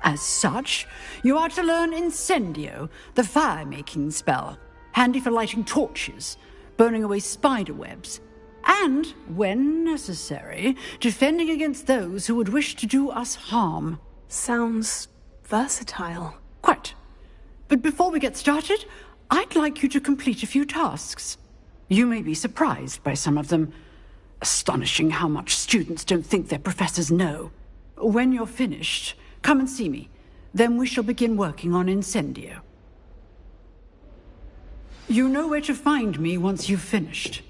As such, you are to learn Incendio, the fire-making spell, handy for lighting torches, burning away spider webs, and, when necessary, defending against those who would wish to do us harm. Sounds versatile. Quite. But before we get started, I'd like you to complete a few tasks. You may be surprised by some of them. Astonishing how much students don't think their professors know. When you're finished, come and see me. Then we shall begin working on Incendio. You know where to find me once you've finished.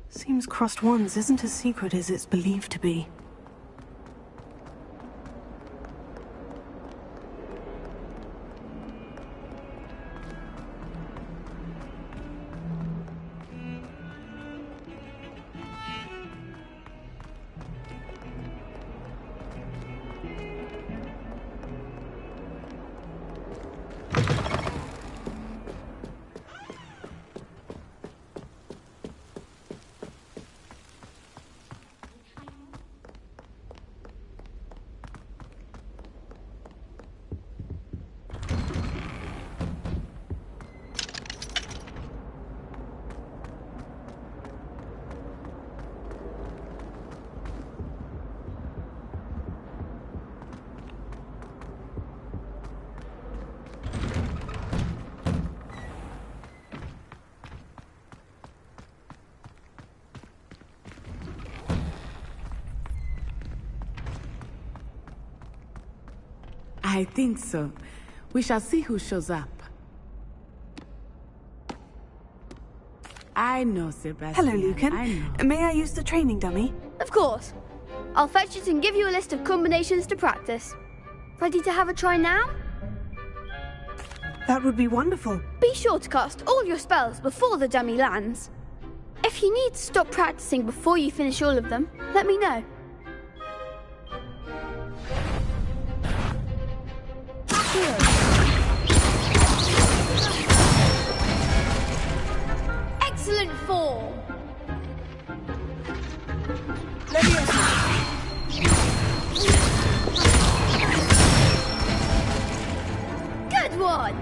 Seems Crossed Wands isn't as secret as it's believed to be. I think so. We shall see who shows up. I know, Sebastian. Hello, Lucan. I know. May I use the training dummy? Of course. I'll fetch it and give you a list of combinations to practice. Ready to have a try now? That would be wonderful. Be sure to cast all your spells before the dummy lands. If you need to stop practicing before you finish all of them, let me know. Excellent form! Good one!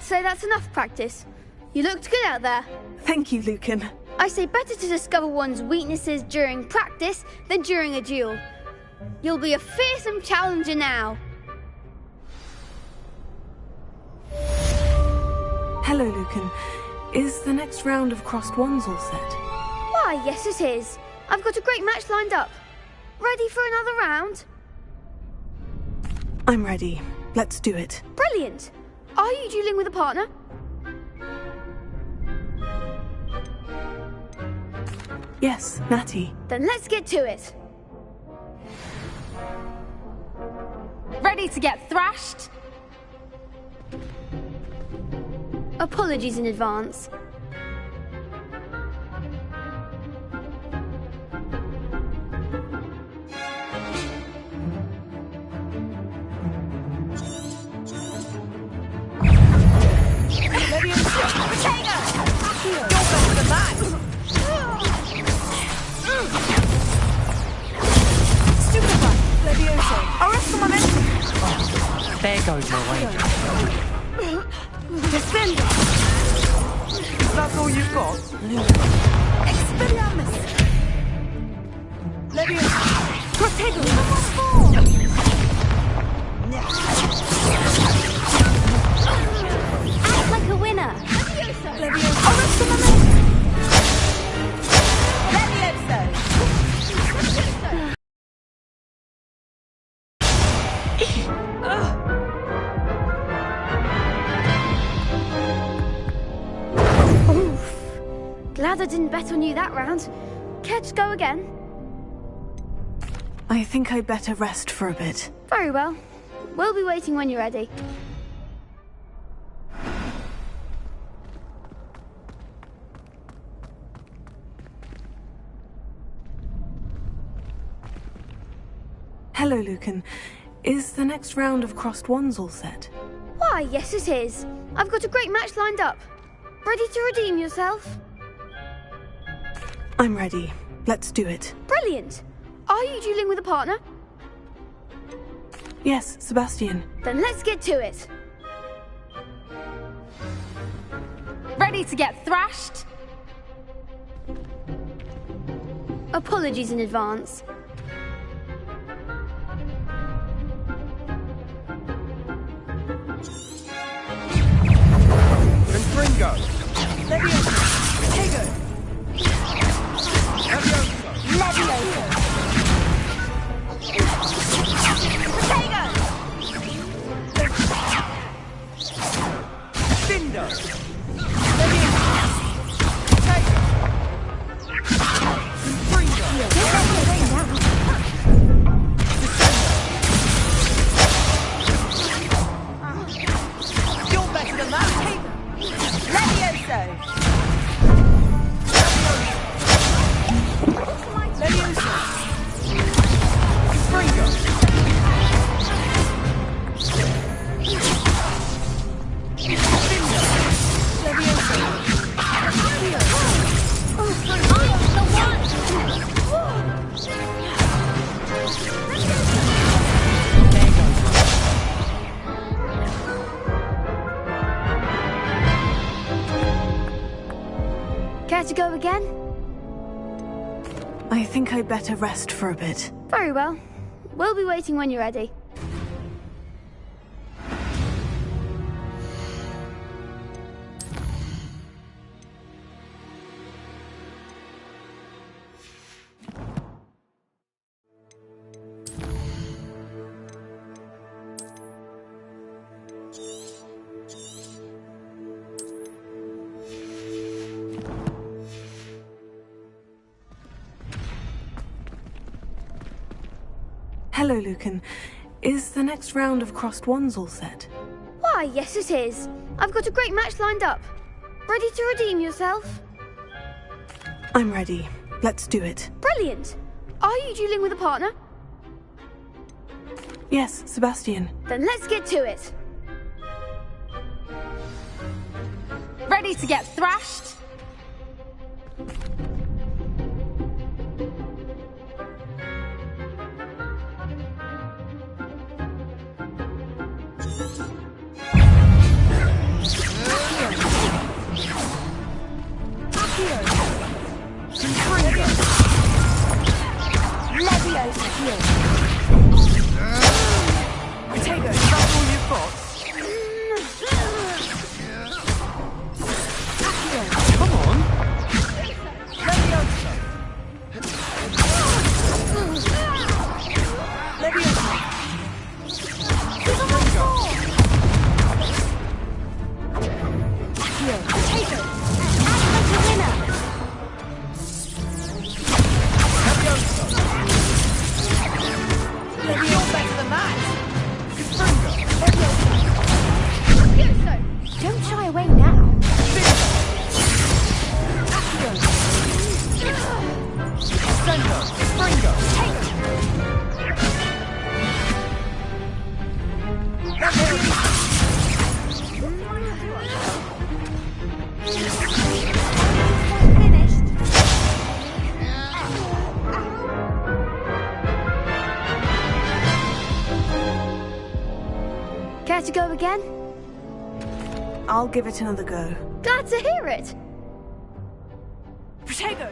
say that's enough practice. You looked good out there. Thank you, Lucan. I say better to discover one's weaknesses during practice than during a duel. You'll be a fearsome challenger now. Hello, Lucan. Is the next round of crossed ones all set? Why, yes it is. I've got a great match lined up. Ready for another round? I'm ready. Let's do it. Brilliant. Are you dueling with a partner? Yes, Natty. Then let's get to it. Ready to get thrashed? Apologies in advance. There goes your way. Defend! That's all you've got? Expelliarmus! Leviosa! Protego! Act like a winner. Leviosa! Arresto momento! Glad I didn't bet on you that round. Care to go again? I think I'd better rest for a bit. Very well. We'll be waiting when you're ready. Hello, Lucan. Is the next round of crossed ones all set? Why, yes it is. I've got a great match lined up. Ready to redeem yourself? I'm ready. Let's do it. Brilliant. Are you dueling with a partner? Yes, Sebastian. Then let's get to it. Ready to get thrashed? Apologies in advance. Confringo! Leviosa! Protego! Leviosa! Protego! Bindo! Leviosa! Protego! You're better than that! Leviosa! Care to go again? I think I'd better rest for a bit. Very well. We'll be waiting when you're ready. Hello, Lucan. Is the next round of crossed ones all set? Why, yes it is. I've got a great match lined up. Ready to redeem yourself? I'm ready. Let's do it. Brilliant. Are you dueling with a partner? Yes, Sebastian. Then let's get to it. Ready to get thrashed? Leviosa here. Potato, is that all you've got? Come on. Leviosa. Leviosa. Here, potato. Athletic winner. You're better than that. Levioso. Don't shy away now. Sendo, Springo. Care to go again? I'll give it another go. Glad to hear it. Protego.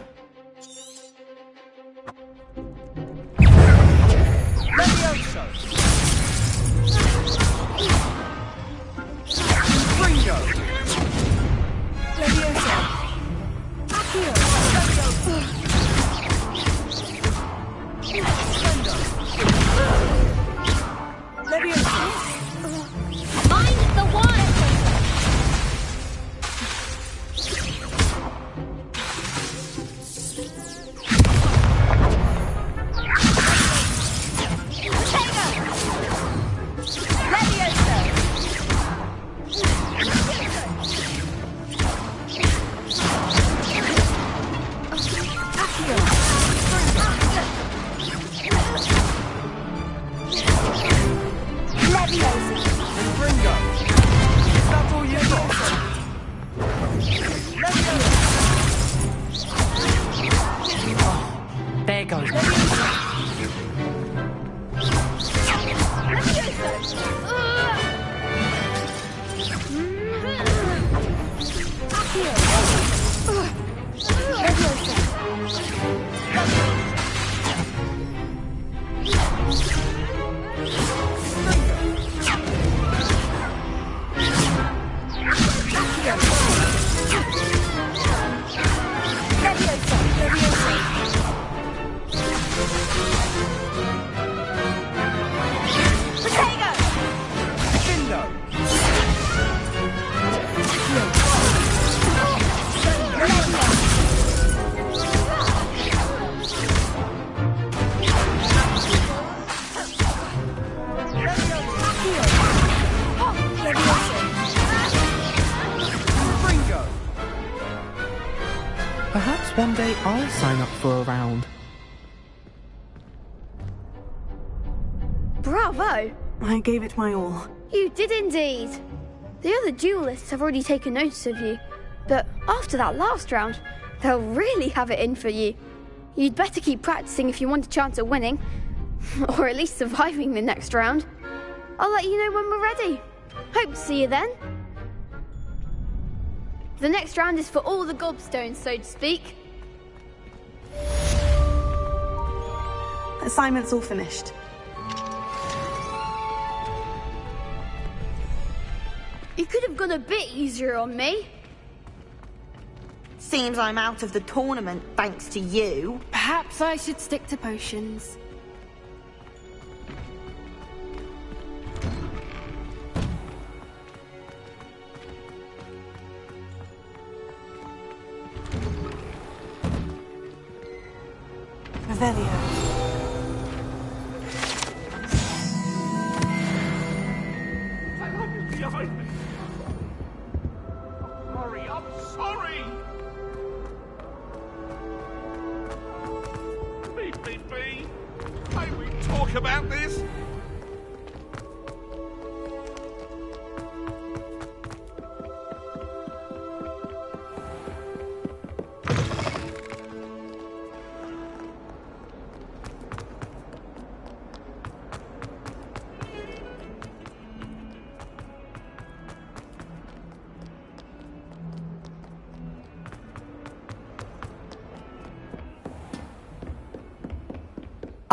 Levioso. Springo. Levioso. Accio. Levioso. Find the one. There goes. Perhaps one day I'll sign up for a round. Bravo! I gave it my all. You did indeed. The other duelists have already taken notice of you, but after that last round, they'll really have it in for you. You'd better keep practicing if you want a chance at winning, or at least surviving the next round. I'll let you know when we're ready. Hope to see you then. The next round is for all the gobstones, so to speak. Assignment's all finished. You could have gone a bit easier on me. Seems I'm out of the tournament thanks to you. Perhaps I should stick to potions. Revelio. Sorry, I'm sorry! Be. May we talk about this?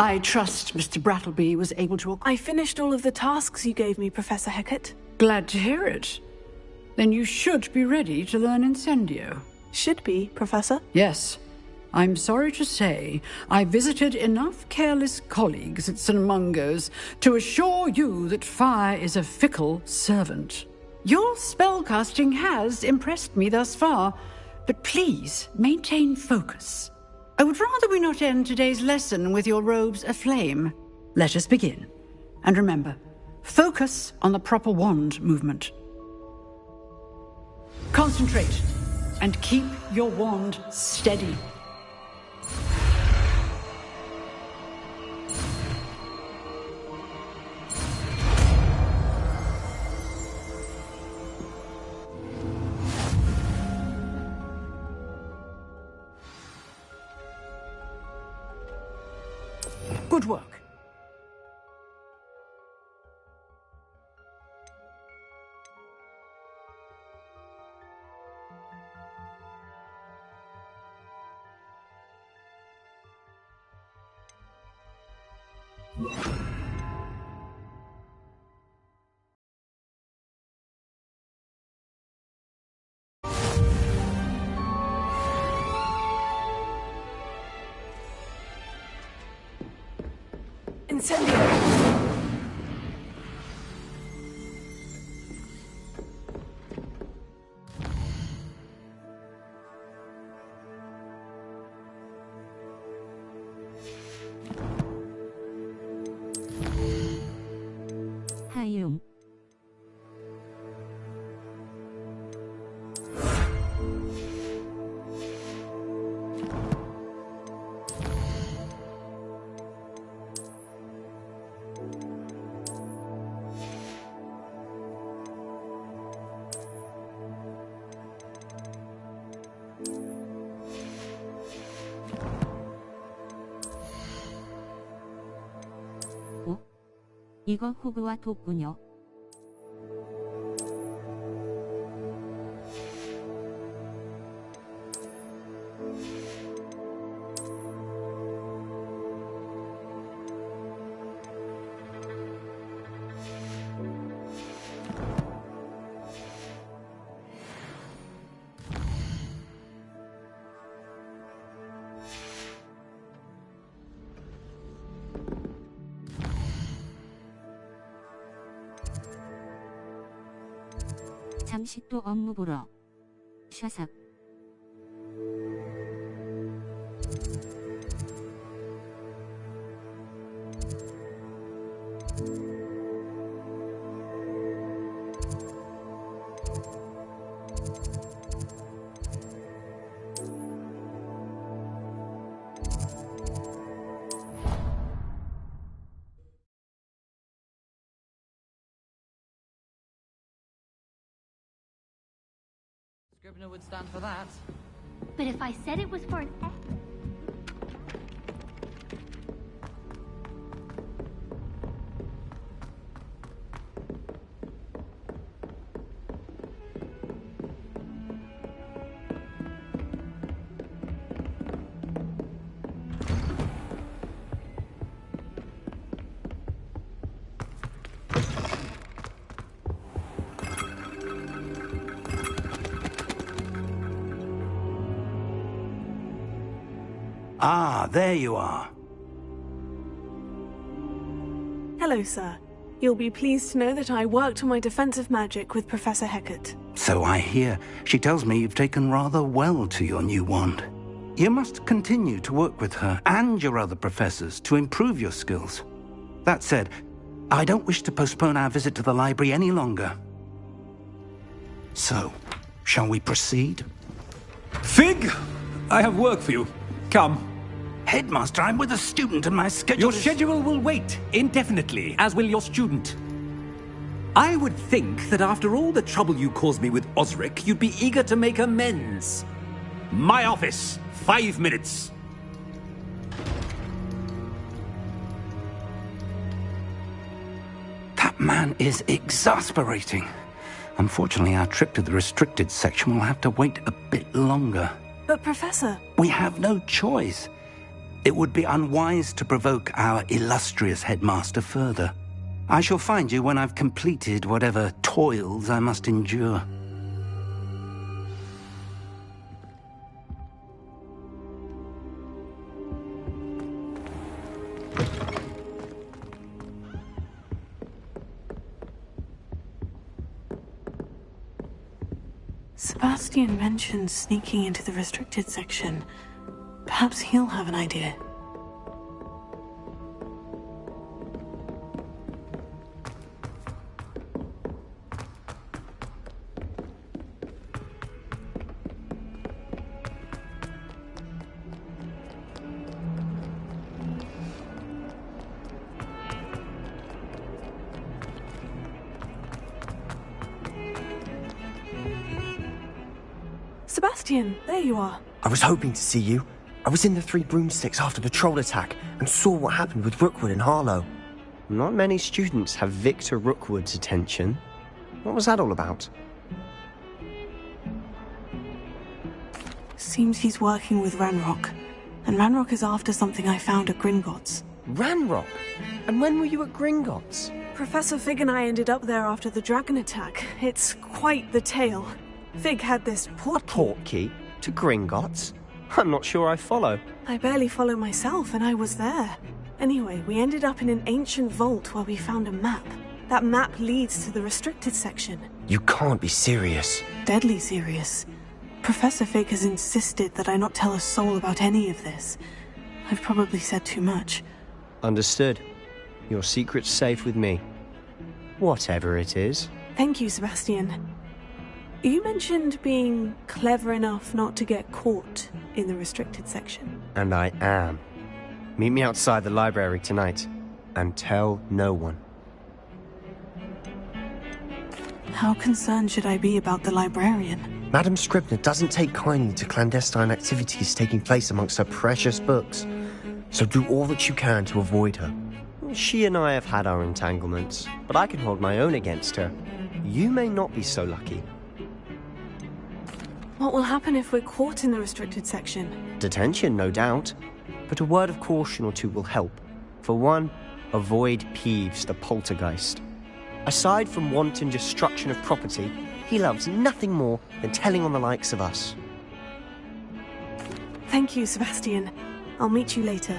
I trust Mr. Brattleby was able to... I finished all of the tasks you gave me, Professor Hecat. Glad to hear it. Then you should be ready to learn Incendio. Should be, Professor? Yes. I'm sorry to say, I visited enough careless colleagues at St. Mungo's to assure you that fire is a fickle servant. Your spellcasting has impressed me thus far, but please maintain focus. I would rather we not end today's lesson with your robes aflame. Let us begin. And remember, focus on the proper wand movement. Concentrate, and keep your wand steady. Good work. Incendio! 하용. 이거 호그와트군요. 잠시 또 업무 보러. 샤삭. Scrivener would stand for that. But if I said it was for an F... Ah, there you are. Hello, sir. You'll be pleased to know that I worked on my defensive magic with Professor Hecat. So I hear. She tells me you've taken rather well to your new wand. You must continue to work with her and your other professors to improve your skills. That said, I don't wish to postpone our visit to the library any longer. So, shall we proceed? Fig! I have work for you. Come. Headmaster, I'm with a student and my schedule Your schedule will wait indefinitely, as will your student. I would think that after all the trouble you caused me with Osric, you'd be eager to make amends. My office, 5 minutes. That man is exasperating. Unfortunately, our trip to the restricted section will have to wait a bit longer. But, Professor... We have no choice. It would be unwise to provoke our illustrious headmaster further. I shall find you when I've completed whatever toils I must endure. Sebastian mentioned sneaking into the restricted section. Perhaps he'll have an idea. Sebastian, there you are. I was hoping to see you. I was in the Three Broomsticks after the troll attack and saw what happened with Rookwood and Harlow. Not many students have Victor Rookwood's attention. What was that all about? Seems he's working with Ranrock. And Ranrock is after something I found at Gringotts. Ranrock? And when were you at Gringotts? Professor Fig and I ended up there after the dragon attack. It's quite the tale. Fig had this portkey to Gringotts? I'm not sure I follow. I barely follow myself, and I was there. Anyway, we ended up in an ancient vault where we found a map. That map leads to the restricted section. You can't be serious. Deadly serious. Professor Fig has insisted that I not tell a soul about any of this. I've probably said too much. Understood. Your secret's safe with me. Whatever it is. Thank you, Sebastian. You mentioned being clever enough not to get caught in the restricted section. And I am. Meet me outside the library tonight, and tell no one. How concerned should I be about the librarian? Madame Scribner doesn't take kindly to clandestine activities taking place amongst her precious books, so do all that you can to avoid her. She and I have had our entanglements, but I can hold my own against her. You may not be so lucky. What will happen if we're caught in the restricted section? Detention, no doubt. But a word of caution or two will help. For one, avoid Peeves, the poltergeist. Aside from wanton destruction of property, he loves nothing more than telling on the likes of us. Thank you, Sebastian. I'll meet you later.